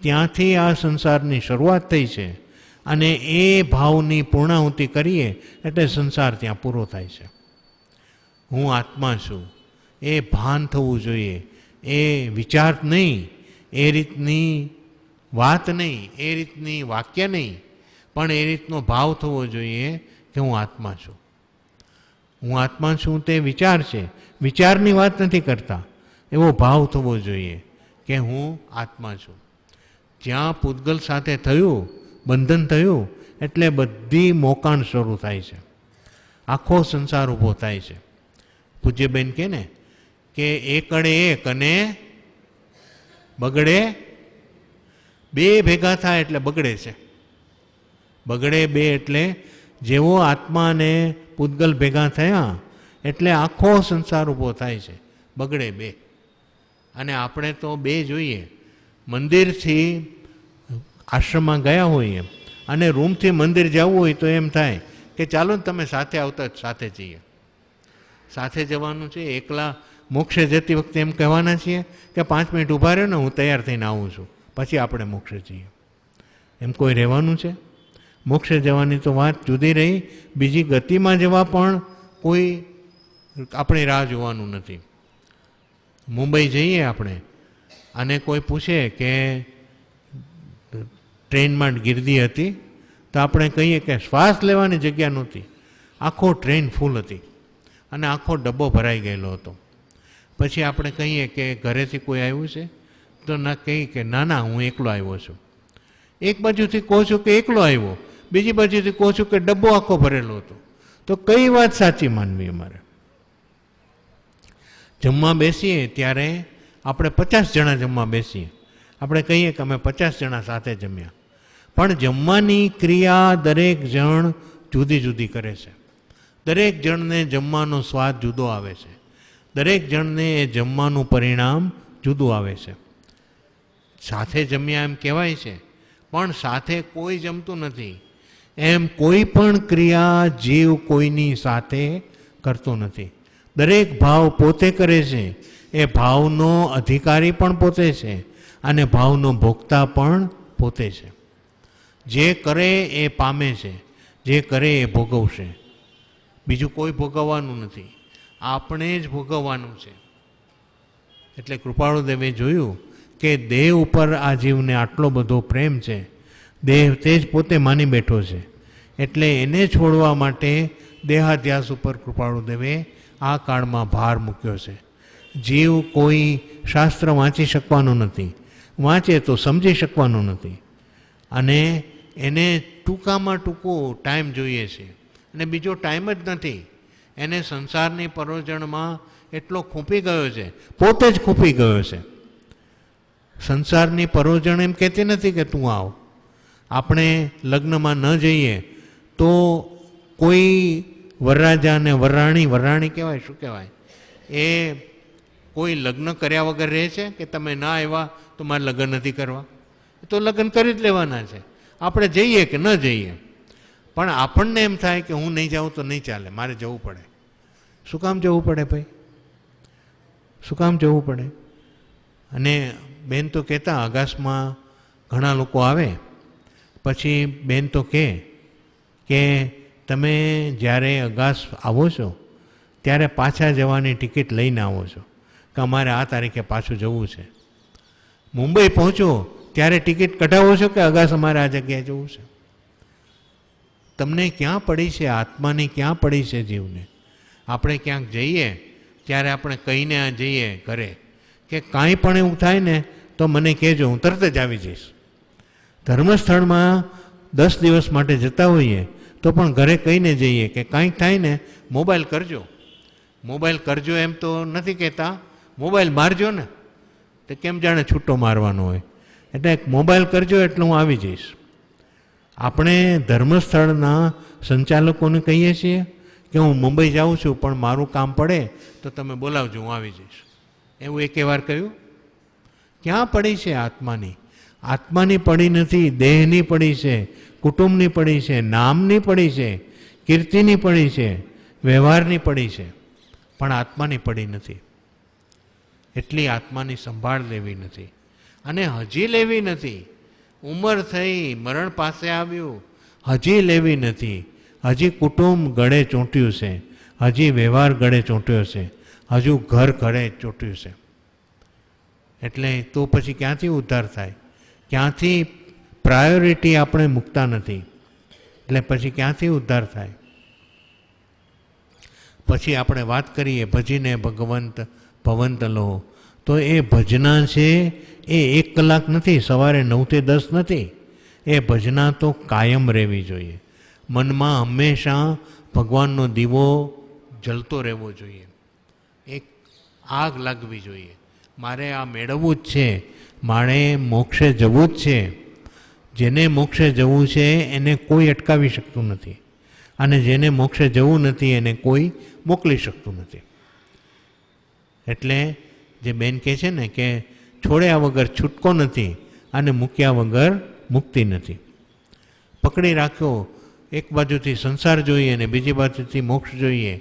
ત્યાંથી આ સંસારની શરૂઆત થઈ છે અને એ ભાવની પૂર્ણાહુતિ કરીએ એટલે સંસાર ત્યાં પૂરો થાય છે. હું આત્મા છું એ ભાન થવું જોઈએ. એ વિચાર નહીં, એ રીતની વાત નહીં, એ રીતની વાક્ય નહીં, પણ એ રીતનો ભાવ થવો જોઈએ કે હું આત્મા છું. હું આત્મા છું તે વિચાર છે, વિચારની વાત નથી કરતા. એવો ભાવ થવો જોઈએ કે હું આત્મા છું. જ્યાં પૂતગલ સાથે થયું, બંધન થયું, એટલે બધી મોકાણ શરૂ થાય છે, આખો સંસાર ઊભો થાય છે. પૂજ્યબેન કહે ને કે એકડે એક અને બગડે 2 ભેગા થાય એટલે બગડે છે. બગડે 2 એટલે જેવો આત્મા અને પૂતગલ ભેગા થયા એટલે આખો સંસાર ઊભો થાય છે. બગડે 2. અને આપણે તો 2 જોઈએ. મંદિરથી આશ્રમમાં ગયા હોઈએ અને રૂમથી મંદિર જવું હોય તો એમ થાય કે ચાલો ને તમે સાથે આવતા સાથે જઈએ. સાથે જવાનું છે. એકલા મોક્ષે જતી વખતે એમ કહેવાના છીએ કે 5 મિનિટ ઊભા રહ્યો ને, હું તૈયાર થઈને આવું છું, પછી આપણે મોક્ષે જઈએ. એમ કોઈ રહેવાનું છે? મોક્ષે જવાની તો વાત જુદી રહી, બીજી ગતિમાં જવા પણ કોઈ આપણી રાહ જોવાનું નથી. મુંબઈ જઈએ આપણે અને કોઈ પૂછે કે ટ્રેનમાં ગીર્દી હતી, તો આપણે કહીએ કે શ્વાસ લેવાની જગ્યા નહોતી, આખો ટ્રેન ફૂલ હતી અને આખો ડબ્બો ભરાઈ ગયેલો હતો. પછી આપણે કહીએ કે ઘરેથી કોઈ આવ્યું છે, તો ના કહીએ કે ના ના હું એકલો આવ્યો છું. એક બાજુથી કહું છું કે એકલો આવ્યો, બીજી બાજુથી કહું છું કે ડબ્બો આખો ભરેલો હતો. તો કઈ વાત સાચી માનવી અમારે? જમવા બેસીએ ત્યારે આપણે 50 જણા જમવા બેસીએ, આપણે કહીએ કે અમે 50 જણા સાથે જમ્યા, પણ જમવાની ક્રિયા દરેક જણ જુદી જુદી કરે છે. દરેક જણને જમવાનો સ્વાદ જુદો આવે છે, દરેક જણને એ જમવાનું પરિણામ જુદું આવે છે. સાથે જમ્યા એમ કહેવાય છે, પણ સાથે કોઈ જમતું નથી. એમ કોઈ પણ ક્રિયા જીવ કોઈની સાથે કરતો નથી. દરેક ભાવ પોતે કરે છે, એ ભાવનો અધિકારી પણ પોતે છે અને ભાવનો ભોગતા પણ પોતે છે. જે કરે એ પામે છે, જે કરે એ ભોગવશે. બીજું કોઈ ભોગવવાનું નથી, આપણે જ ભોગવવાનું છે. એટલે કૃપાળુદેવે જોયું કે દેહ ઉપર આ જીવને આટલો બધો પ્રેમ છે, દેહ તે જ પોતે માની બેઠો છે. એટલે એને છોડવા માટે દેહાધ્યાસ ઉપર કૃપાળુદેવે આ કાળમાં ભાર મૂક્યો છે. જીવ કોઈ શાસ્ત્ર વાંચી શકવાનો નથી, વાંચે તો સમજી શકવાનો નથી, અને એને ટૂંકામાં ટૂંકો ટાઈમ જોઈએ છે, અને બીજો ટાઈમ જ નથી. એને સંસારની પરોજણમાં એટલો ખૂંપી ગયો છે, પોતે જ ખૂંપી ગયો છે. સંસારની પરોજણ એમ કહેતી નથી કે તું આવ. આપણે લગ્નમાં ન જઈએ તો કોઈ વરરાજા અને વરાણી કહેવાય, શું કહેવાય, એ કોઈ લગ્ન કર્યા વગર રહે છે કે તમે ના આવ્યા તો મારે લગ્ન નથી કરવા? તો લગ્ન કરી જ લેવાના છે. આપણે જઈએ કે ન જઈએ, પણ આપણને એમ થાય કે હું નહીં જાઉં તો નહીં ચાલે, મારે જવું પડે. શું કામ જવું પડે ભાઈ? શું કામ જવું પડે? અને બેન તો કહેતા, અગાસમાં ઘણા લોકો આવે, પછી બેન તો કહે કે તમે જ્યારે અગાસ આવો છો ત્યારે પાછા જવાની ટિકિટ લઈને આવો છો કે અમારે આ તારીખે પાછું જવું છે. મુંબઈ પહોંચો ત્યારે ટિકિટ કઢાવો છો કે અગાસ અમારે આ જગ્યાએ જવું છે. તમને ક્યાં પડી છે? આત્માની ક્યાં પડી છે જીવને? આપણે ક્યાંક જઈએ ત્યારે આપણે કહીને જઈએ ઘરે કે કાંઈ પણ એવું થાય ને તો મને કહેજો, હું તરત જ આવી જઈશ. ધર્મસ્થળમાં 10 દિવસ માટે જતા હોઈએ તો પણ ઘરે કહીને જઈએ કે કાંઈક થાય ને મોબાઈલ કરજો. મોબાઈલ કરજો એમ તો નથી કહેતા, મોબાઈલ મારજો ને. તો કેમ જાણે છૂટો મારવાનો હોય. એટલે મોબાઈલ કરજો એટલે હું આવી જઈશ. આપણે ધર્મસ્થળના સંચાલકોને કહીએ છીએ કે હું મુંબઈ જાઉં છું પણ મારું કામ પડે તો તમે બોલાવજો, હું આવી જઈશ. એવું એકે વાર કહ્યું? ક્યાં પડી છે આત્માની? આત્માની પડી નથી, દેહની પડી છે, કુટુંબની પડી છે, નામની પડી છે, કીર્તિની પડી છે, વ્યવહારની પડી છે, પણ આત્માની પડી નથી. એટલી આત્માની સંભાળ લેવી નથી, અને હજી લેવી નથી. ઉંમર થઈ, મરણ પાસે આવ્યું, હજી લેવી નથી. હજી કુટુંબ ગળે ચોંટ્યું છે, હજી વ્યવહાર ગળે ચોંટ્યો છે, હજુ ઘર ગળે ચોંટ્યું છે. એટલે તો પછી ક્યાંથી ઉદ્ધાર થાય? ક્યાંથી પ્રાયોરિટી આપણે મૂકતા નથી, એટલે પછી ક્યાંથી ઉદ્ધાર થાય? પછી આપણે વાત કરીએ ભજીને ભગવંત ભવંત લો, તો એ ભજના છે એ 1 કલાક નથી, સવારે 9 થી 10 નથી. એ ભજના તો કાયમ રહેવી જોઈએ. મનમાં હંમેશા ભગવાનનો દીવો જલતો રહેવો જોઈએ, એક આગ લાગવી જોઈએ. મારે આ મેળવવું જ છે, મારે મોક્ષે જવું જ છે. જેને મોક્ષે જવું છે એને કોઈ અટકાવી શકતું નથી, અને જેને મોક્ષે જવું નથી એને કોઈ મોકલી શકતું નથી. એટલે જે બેન કહે છે ને કે છોડ્યા વગર છૂટકો નથી અને મૂક્યા વગર મુક્તિ નથી. પકડી રાખ્યો, એક બાજુથી સંસાર જોઈએ અને બીજી બાજુથી મોક્ષ જોઈએ,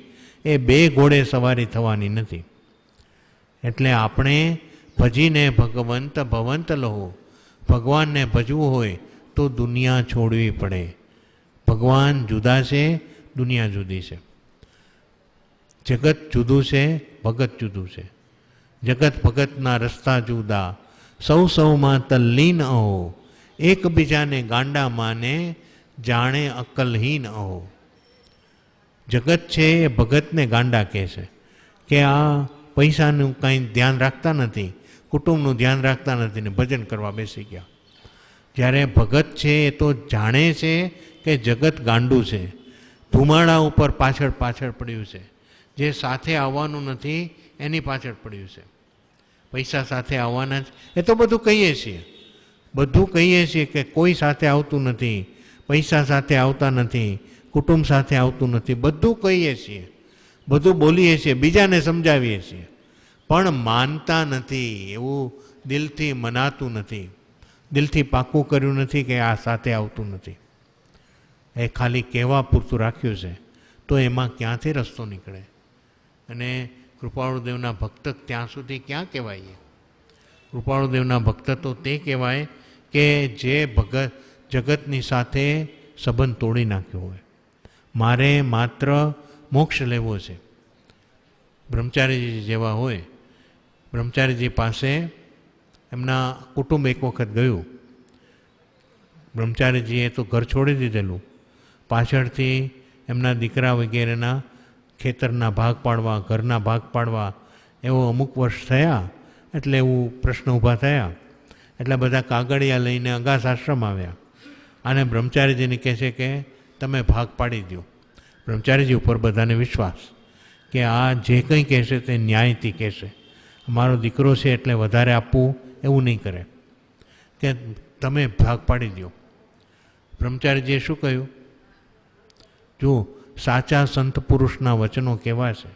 એ 2 ઘોડે સવારી થવાની નથી. એટલે આપણે ભજીને ભગવંત ભવંત લો. ભગવાનને ભજવું હોય તો દુનિયા છોડવી પડે. ભગવાન જુદા છે, દુનિયા જુદી છે. જગત જુદું છે, ભગત જુદું છે. જગત ભગતના રસ્તા જુદા, સૌ સૌમાં તલ્લીન અહો. એકબીજાને ગાંડા માને, જાણે અક્કલહીન અહો. જગત છે એ ભગતને ગાંડા કહે છે કે આ પૈસાનું કાંઈ ધ્યાન રાખતા નથી, કુટુંબનું ધ્યાન રાખતા નથી ને ભજન કરવા બેસી ગયા. જ્યારે ભગત છે એ તો જાણે છે કે જગત ગાંડું છે, ધુમાડા ઉપર પાછળ પાછળ પડ્યું છે, જે સાથે આવવાનું નથી એની પાછળ પડ્યું છે. પૈસા સાથે આવવાના જ એ તો બધું કહીએ છીએ, બધું કહીએ છીએ કે કોઈ સાથે આવતું નથી, પૈસા સાથે આવતા નથી, કુટુંબ સાથે આવતું નથી, બધું કહીએ છીએ, બધું બોલીએ છીએ, બીજાને સમજાવીએ છીએ, પણ માનતા નથી. એવું દિલથી મનાતું નથી, દિલથી પાક્કું કર્યું નથી કે આ સાથે આવતું નથી. એ ખાલી કહેવા પૂરતું રાખ્યું છે, તો એમાં ક્યાંથી રસ્તો નીકળે? અને કૃપાળુદેવના ભક્ત ત્યાં સુધી ક્યાં કહેવાય? કૃપાળુદેવના ભક્ત તો તે કહેવાય કે જે ભગત જગતની સાથે સંબંધ તોડી નાખ્યો હોય. મારે માત્ર મોક્ષ લેવો છે. બ્રહ્મચારીજી જેવા હોય, બ્રહ્મચારીજી પાસે એમના કુટુંબ એક વખત ગયું. બ્રહ્મચારીજીએ તો ઘર છોડી દીધેલું, પાછળથી એમના દીકરા વગેરેના ખેતરના ભાગ પાડવા, ઘરના ભાગ પાડવા એવો અમુક વર્ષ થયા એટલે એવું પ્રશ્ન ઊભા થયા. એટલે બધા કાગળિયા લઈને અગાસ આશ્રમ આવ્યા અને બ્રહ્મચારીજીને કહે છે કે તમે ભાગ પાડી દો. બ્રહ્મચારીજી ઉપર બધાને વિશ્વાસ કે આ જે કંઈ કહેશે તે ન્યાયથી કહેશે, મારો દીકરો છે એટલે વધારે આપવું એવું નહીં કરે, કે તમે ભાગ પાડી દો. બ્રહ્મચારીજીએ શું કહ્યું? જો સાચા સંત પુરુષના વચનો કેવા છે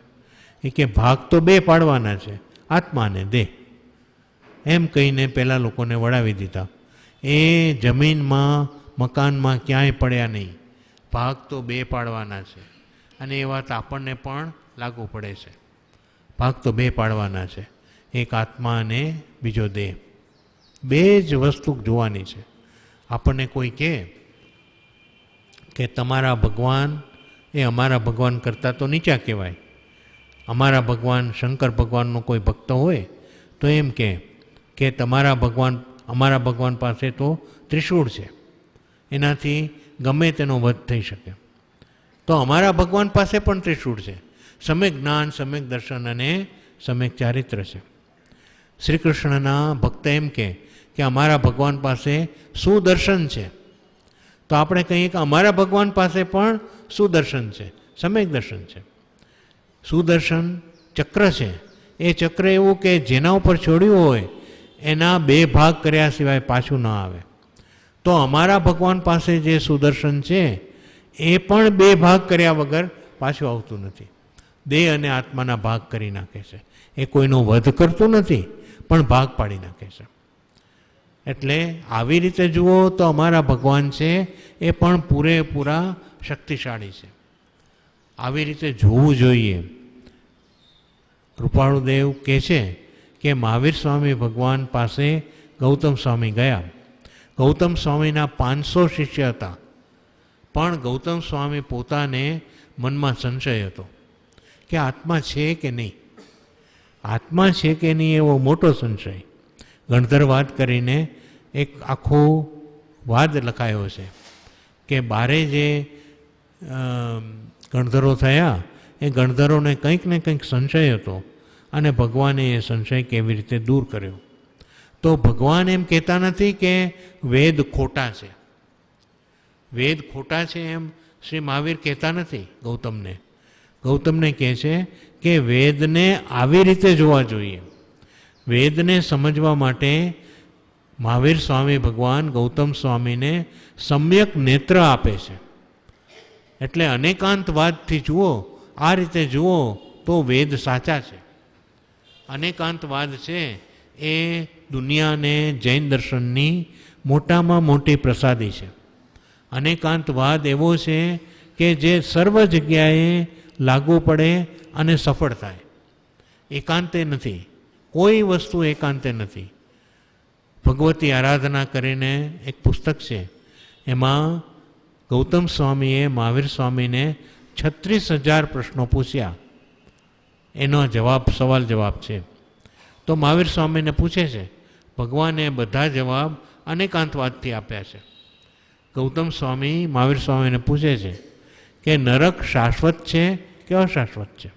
એ કે ભાગ તો બે પાડવાના છે, આત્માને દેહ, એમ કહીને પહેલાં લોકોને વળાવી દીધા. એ જમીનમાં મકાનમાં ક્યાંય પડ્યા નહીં, ભાગ તો બે પાડવાના છે. અને એ વાત આપણને પણ લાગુ પડે છે, ભાગ તો બે પાડવાના છે, એક આત્મા અને બીજો દેહ. બે જ વસ્તુ જોવાની છે. આપણને કોઈ કહે કે તમારા ભગવાન એ અમારા ભગવાન કરતાં તો નીચા કહેવાય, અમારા ભગવાન શંકર ભગવાનનો કોઈ ભક્ત હોય તો એમ કે તમારા ભગવાન, અમારા ભગવાન પાસે તો ત્રિશૂળ છે, એનાથી ગમે તેનો વધ થઈ શકે. તો અમારા ભગવાન પાસે પણ ત્રિશૂળ છે, સમ્યક જ્ઞાન, સમ્યક દર્શન અને સમ્યક ચારિત્ર છે. શ્રી કૃષ્ણના ભક્ત એમ કે અમારા ભગવાન પાસે સુદર્શન છે, તો આપણે કહીએ કે અમારા ભગવાન પાસે પણ સુદર્શન છે, સમ્યક દર્શન છે. સુદર્શન ચક્ર છે, એ ચક્ર એવું કે જેના ઉપર છોડ્યું હોય એના બે ભાગ કર્યા સિવાય પાછું ન આવે. તો અમારા ભગવાન પાસે જે સુદર્શન છે એ પણ બે ભાગ કર્યા વગર પાછું આવતું નથી. દેહ અને આત્માના ભાગ કરી નાખે છે. એ કોઈનો વધ કરતું નથી, પણ ભાગ પાડી નાખે છે. એટલે આવી રીતે જુઓ તો અમારા ભગવાન છે એ પણ પૂરેપૂરા શક્તિશાળી છે. આવી રીતે જોવું જોઈએ. કૃપાળુદેવ કહે છે કે મહાવીર સ્વામી ભગવાન પાસે ગૌતમ સ્વામી ગયા. ગૌતમ સ્વામીના 500 શિષ્ય હતા, પણ ગૌતમ સ્વામી પોતાને મનમાં સંશય હતો કે આત્મા છે કે નહીં, આત્મા છે કે નહીં એવો મોટો સંશય. ગણધરવાદ કરીને એક આખો વાદ લખાયો છે કે બારે જે ગણધરો થયા એ ગણધરોને કંઈક ને કંઈક સંશય હતો અને ભગવાને એ સંશય કેવી રીતે દૂર કર્યો. તો ભગવાન એમ કહેતા નથી કે વેદ ખોટા છે, વેદ ખોટા છે એમ શ્રી મહાવીર કહેતા નથી ગૌતમને. ગૌતમને કહે છે કે વેદને આવી રીતે જોવા જોઈએ. વેદને સમજવા માટે મહાવીર સ્વામી ભગવાન ગૌતમ સ્વામીને સમ્યક નેત્ર આપે છે. એટલે અનેકાંતવાદથી જુઓ, આ રીતે જુઓ તો વેદ સાચા છે. અનેકાંતવાદ છે એ દુનિયાને જૈન દર્શનની મોટામાં મોટી પ્રસાદી છે. અનેકાંતવાદ એવો છે કે જે સર્વ જગ્યાએ લાગુ પડે અને સફળ થાય. એકાંતે નથી, કોઈ વસ્તુ એકાંતે નથી. ભગવતી આરાધના કરીને એક પુસ્તક છે, એમાં ગૌતમ સ્વામીએ મહાવીર સ્વામીને 36,000 પ્રશ્નો પૂછ્યા એનો જવાબ સવાલ જવાબ છે. તો મહાવીર સ્વામીને પૂછે છે, ભગવાને બધા જવાબ અનેકાંતવાદથી આપ્યા છે. ગૌતમ સ્વામી મહાવીર સ્વામીને પૂછે છે કે નરક શાશ્વત છે કે અશાશ્વત છે?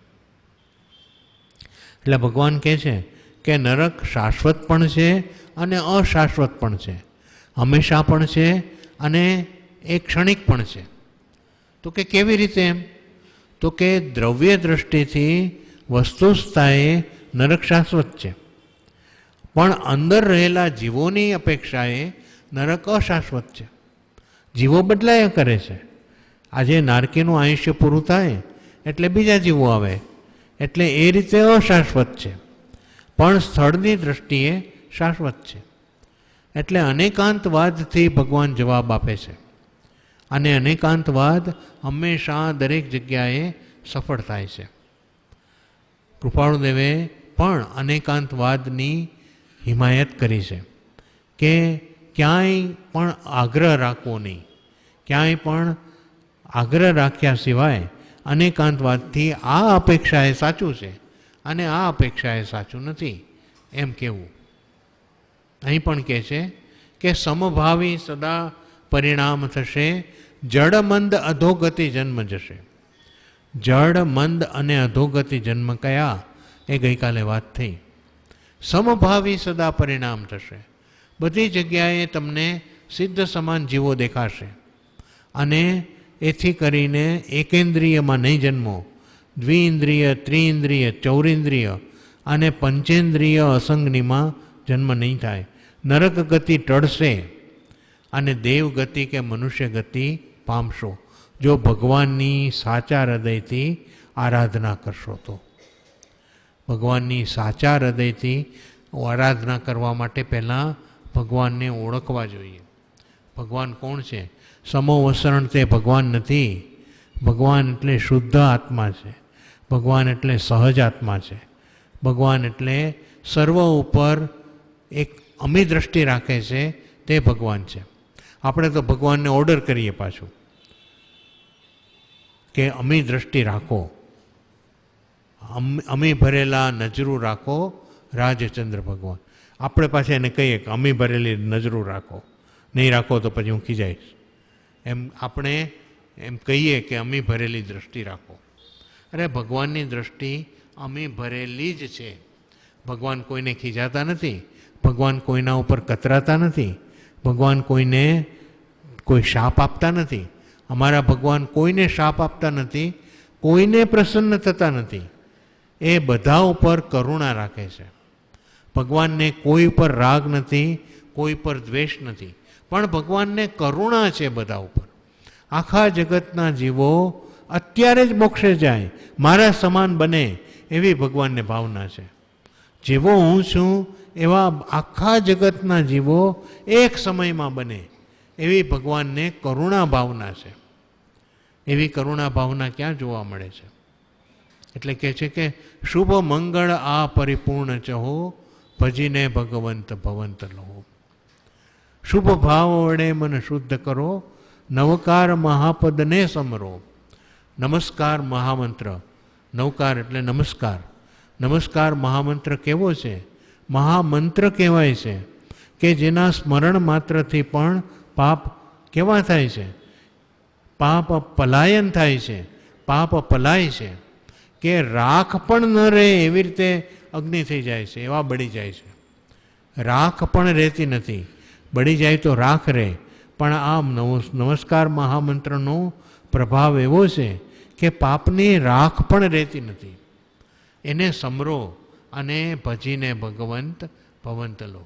એટલે ભગવાન કહે છે કે નરક શાશ્વત પણ છે અને અશાશ્વત પણ છે, હંમેશા પણ છે અને એ ક્ષણિક પણ છે. તો કે કેવી રીતે એમ? તો કે દ્રવ્ય દૃષ્ટિથી વસ્તુસ્થાએ નરક શાશ્વત છે, પણ અંદર રહેલા જીવોની અપેક્ષાએ નરક અશાશ્વત છે. જીવો બદલાયા કરે છે. આજે નારકીનું આયુષ્ય પૂરું થાય એટલે બીજા જીવો આવે, એટલે એ રીતે અશાશ્વત છે, પણ સ્થળની દૃષ્ટિએ શાશ્વત છે. એટલે અનેકાંતવાદથી ભગવાન જવાબ આપે છે, અને અનેકાંતવાદ હંમેશા દરેક જગ્યાએ સફળ થાય છે. કૃપાળુદેવે પણ અનેકાંતવાદની હિમાયત કરી છે કે ક્યાંય પણ આગ્રહ રાખવો નહીં, ક્યાંય પણ આગ્રહ રાખ્યા સિવાય અનેકાંતવાદથી આ અપેક્ષા એ સાચું છે અને આ અપેક્ષા એ સાચું નથી એમ કહેવું. અહીં પણ કહે છે કે સમભાવી સદા પરિણામ થશે, જડ મંદ અધોગતિ જન્મ જશે. જડ મંદ અને અધોગતિ જન્મ કયા એ ગઈકાલે વાત થઈ. સમભાવી સદા પરિણામ થશે, બધી જગ્યાએ તમને સિદ્ધ સમાન જીવો દેખાશે, અને એથી કરીને એકેન્દ્રિયમાં નહીં જન્મો, દ્વિઇન્દ્રિય, ત્રિઇન્દ્રિય, ચૌરિન્દ્રિય અને પંચેન્દ્રિય અસંગનીમાં જન્મ નહીં થાય. નરક ગતિ ટળશે અને દેવ ગતિ કે મનુષ્ય ગતિ પામશો, જો ભગવાનની સાચા હૃદયથી આરાધના કરશો તો. ભગવાનની સાચા હૃદયથી આરાધના કરવા માટે પહેલાં ભગવાનને ઓળખવા જોઈએ. ભગવાન કોણ છે? સમોવસરણ તે ભગવાન નથી. ભગવાન એટલે શુદ્ધ આત્મા છે. ભગવાન એટલે સહજ આત્મા છે. ભગવાન એટલે સર્વ ઉપર એક અમી દ્રષ્ટિ રાખે છે તે ભગવાન છે. આપણે તો ભગવાનને ઓર્ડર કરીએ પાછું કે અમી દ્રષ્ટિ રાખો, અમી ભરેલા નજરું રાખો રાજચંદ્ર ભગવાન. આપણે પાછા એને કહીએ કે અમી ભરેલી નજરું રાખો, નહીં રાખો તો પછી હું ખીજાઈશ. એમ આપણે એમ કહીએ કે અમી ભરેલી દ્રષ્ટિ રાખો. અરે ભગવાનની દ્રષ્ટિ અમી ભરેલી જ છે. ભગવાન કોઈને ખીજાતા નથી, ભગવાન કોઈના ઉપર કતરાતા નથી, ભગવાન કોઈને કોઈ શાપ આપતા નથી. અમારા ભગવાન કોઈને શાપ આપતા નથી, કોઈને પ્રસન્ન થતા નથી. એ બધા ઉપર કરુણા રાખે છે. ભગવાનને કોઈ પર રાગ નથી, કોઈ પર દ્વેષ નથી, પણ ભગવાનને કરુણા છે બધા ઉપર. આખા જગતના જીવો અત્યારે જ મોક્ષે જાય, મારા સમાન બને એવી ભગવાનને ભાવના છે. જેવો હું છું એવા આખા જગતના જીવો એક સમયમાં બને એવી ભગવાનને કરુણા ભાવના છે. એવી કરુણા ભાવના ક્યાં જોવા મળે છે? એટલે કહે છે કે શુભ મંગળ આ પરિપૂર્ણ ચહો, ભજીને ભગવંત ભવંત લો. શુભ ભાવ વડે મન શુદ્ધ કરો, નવકાર મહાપદને સમરો. નમસ્કાર મહામંત્ર, નવકાર એટલે નમસ્કાર. નમસ્કાર મહામંત્ર કેવો છે? મહામંત્ર કહેવાય છે કે જેના સ્મરણ માત્રથી પણ પાપ કેવા થાય છે? પાપ પલાયન થાય છે, પાપ પલાય છે. કે રાખ પણ ન રહે એવી રીતે અગ્નિ થઈ જાય છે, એવા બળી જાય છે. રાખ પણ રહેતી નથી, બળી જાય તો રાખ રહે. પણ આ નમસ્કાર મહામંત્રનો પ્રભાવ એવો છે કે પાપની રાખ પણ રહેતી નથી. એને સમરો અને ભજીને ભગવંત ભવંત લો.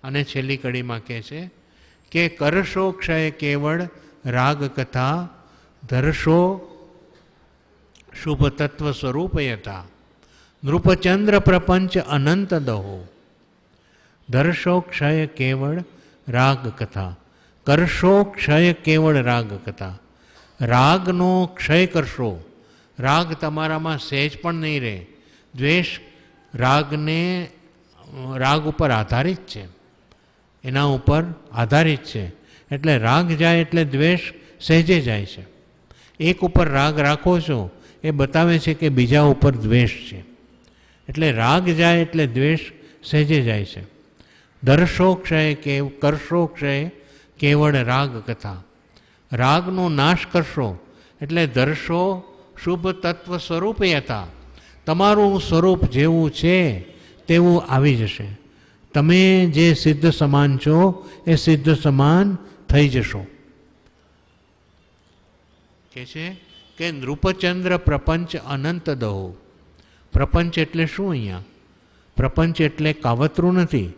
અને છેલ્લી કડીમાં કહે છે કે કરશો ક્ષય કેવળ રાગ કથા, ધરશો શુભ તત્વ સ્વરૂપ યથા, નૃપચંદ્ર પ્રપંચ અનંત દહો. ધરશો ક્ષય કેવળ રાગ કથા, કરશો ક્ષય કેવળ રાગ કથા. રાગનો ક્ષય કરશો. રાગ તમારામાં સહેજ પણ નહીં રહે. દ્વેષ રાગ ઉપર આધારિત છે, એના ઉપર આધારિત છે. એટલે રાગ જાય એટલે દ્વેષ સહેજે જાય છે. એક ઉપર રાગ રાખો છો એ બતાવે છે કે બીજા ઉપર દ્વેષ છે. એટલે રાગ જાય એટલે દ્વેષ સહેજે જાય છે. દર્શો ક્ષય કરશો ક્ષય કેવળ રાગ કથા. રાગનો નાશ કરશો એટલે દર્શો શુભ તત્વ સ્વરૂપે હતા. તમારું સ્વરૂપ જેવું છે તેવું આવી જશે. તમે જે સિદ્ધ સમાન છો એ સિદ્ધ સમાન થઈ જશો. કે છે કે નૃપચંદ્ર પ્રપંચ અનંત દહો. પ્રપંચ એટલે શું? અહીંયા પ્રપંચ એટલે કાવતરું નથી.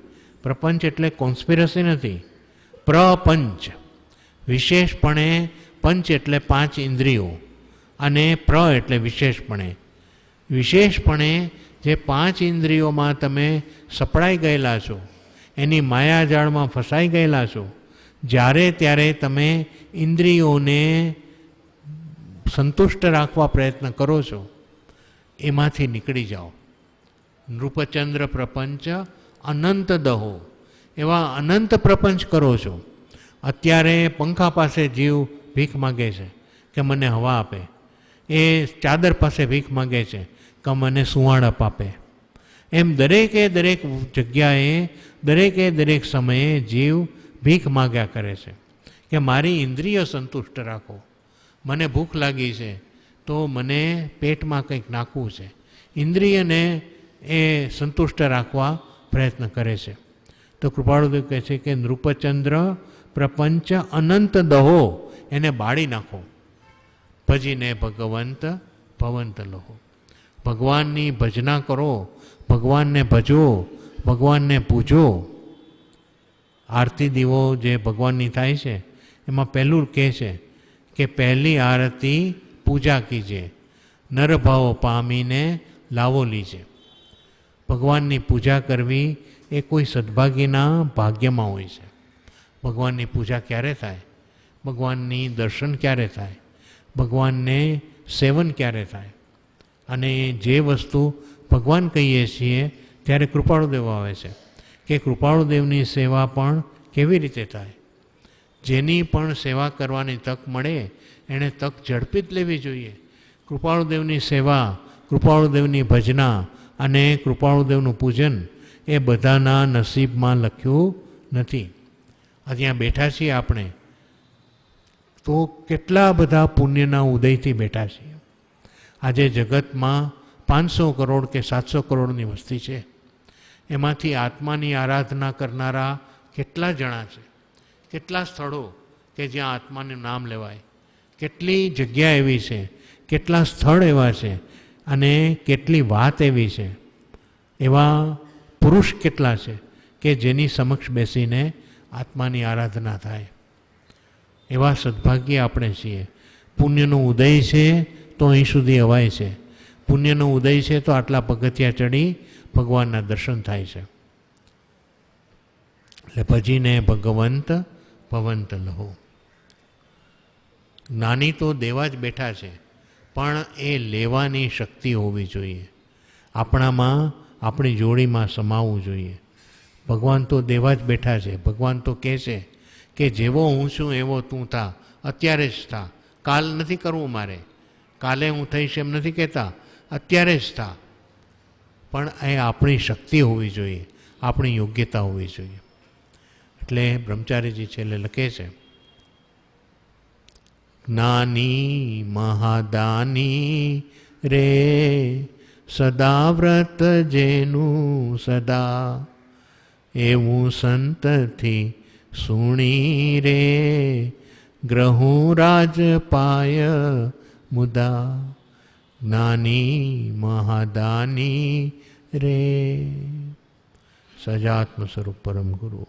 પ્રપંચ એટલે કોન્સ્પિરસી નથી. પ્રપંચ વિશેષપણે, પંચ એટલે 5 ઇન્દ્રિયો અને પ્ર એટલે વિશેષપણે. વિશેષપણે જે 5 ઇન્દ્રિયોમાં તમે સપડાઈ ગયેલા છો, એની માયાજાળમાં ફસાઈ ગયેલા છો, જ્યારે ત્યારે તમે ઇન્દ્રિયોને સંતુષ્ટ રાખવા પ્રયત્ન કરો છો, એમાંથી નીકળી જાઓ. નૃપચંદ્ર પ્રપંચ અનંત દહો. એવા અનંત પ્રપંચ કરો છો. અત્યારે પંખા પાસે જીવ ભીખ માગે છે કે મને હવા આપે. એ ચાદર પાસે ભીખ માગે છે કે મને સુવાળપ આપે. એમ દરેકે દરેક જગ્યાએ, દરેકે દરેક સમયે જીવ ભીખ માગ્યા કરે છે કે મારી ઇન્દ્રિય સંતુષ્ટ રાખો. મને ભૂખ લાગી છે તો મને પેટમાં કંઈક નાખવું છે. ઇન્દ્રિયને એ સંતુષ્ટ રાખવા પ્રયત્ન કરે છે. તો કૃપાળુદેવ કહે છે કે નૃપચંદ્ર પ્રપંચ અનંત દહો, એને બાળી નાખો. ભજીને ભગવંત ભવંત લહો. ભગવાનની ભજના કરો, ભગવાનને ભજો, ભગવાનને પૂજો. આરતી દીવો જે ભગવાનની થાય છે એમાં પહેલું કહે છે કે પહેલી આરતી પૂજા કીજે, નરભાવ પામીને લાવો લીજે. ભગવાનની પૂજા કરવી એ કોઈ સદભાગીના ભાગ્યમાં હોય છે. ભગવાનની પૂજા ક્યારે થાય? ભગવાનની દર્શન ક્યારે થાય? ભગવાનને સેવન ક્યારે થાય? અને જે વસ્તુ ભગવાન કહીએ છીએ ત્યારે કૃપાળુદેવ આવે છે કે કૃપાળુદેવની સેવા પણ કેવી રીતે થાય? જેની પણ સેવા કરવાની તક મળે એણે તક ઝડપી જ લેવી જોઈએ. કૃપાળુદેવની સેવા, કૃપાળુદેવની ભજના અને કૃપાળુદેવનું પૂજન એ બધાના નસીબમાં લખ્યું નથી. અહીંયા બેઠા છીએ આપણે તો કેટલા બધા પુણ્યના ઉદયથી બેઠા છીએ. આજે જગતમાં 500 કરોડ કે 700 કરોડની વસ્તી છે. એમાંથી આત્માની આરાધના કરનારા કેટલા જણા છે? કેટલા સ્થળો કે જ્યાં આત્માનું નામ લેવાય? કેટલી જગ્યા એવી છે? કેટલા સ્થળ એવા છે? અને કેટલી વાત એવી છે? એવા પુરુષ કેટલા છે કે જેની સમક્ષ બેસીને આત્માની આરાધના થાય? એવા સદભાગ્ય આપણે છીએ. પુણ્યનો ઉદય છે તો અહીં સુધી અવાય છે. પુણ્યનો ઉદય છે તો આટલા પગથિયા ચડી ભગવાનના દર્શન થાય છે. એટલે ભજીને ભગવંત ભવંત લહો. જ્ઞાની તો દેવા જ બેઠા છે, પણ એ લેવાની શક્તિ હોવી જોઈએ. આપણામાં, આપણી જોડીમાં સમાવવું જોઈએ. ભગવાન તો દેવા જ બેઠા છે. ભગવાન તો કહે છે કે જેવો હું છું એવો તું થા, અત્યારે જ થા. કાલ નથી કરવું મારે, કાલે હું થઈશ એમ નથી કહેતા, અત્યારે જ થા. પણ એ આપણી શક્તિ હોવી જોઈએ, આપણી યોગ્યતા હોવી જોઈએ. એટલે બ્રહ્મચારીજી છેલ્લે લખે છે, જ્ઞાની મહાદાની રે સદા વ્રત જેનું સદા, એવું સંતથી સુણી રે ગ્રહું રાજ પાય મુદા. જ્ઞાની મહાદાની રે. સજાત્મ સ્વરૂપ પરમ ગુરુ.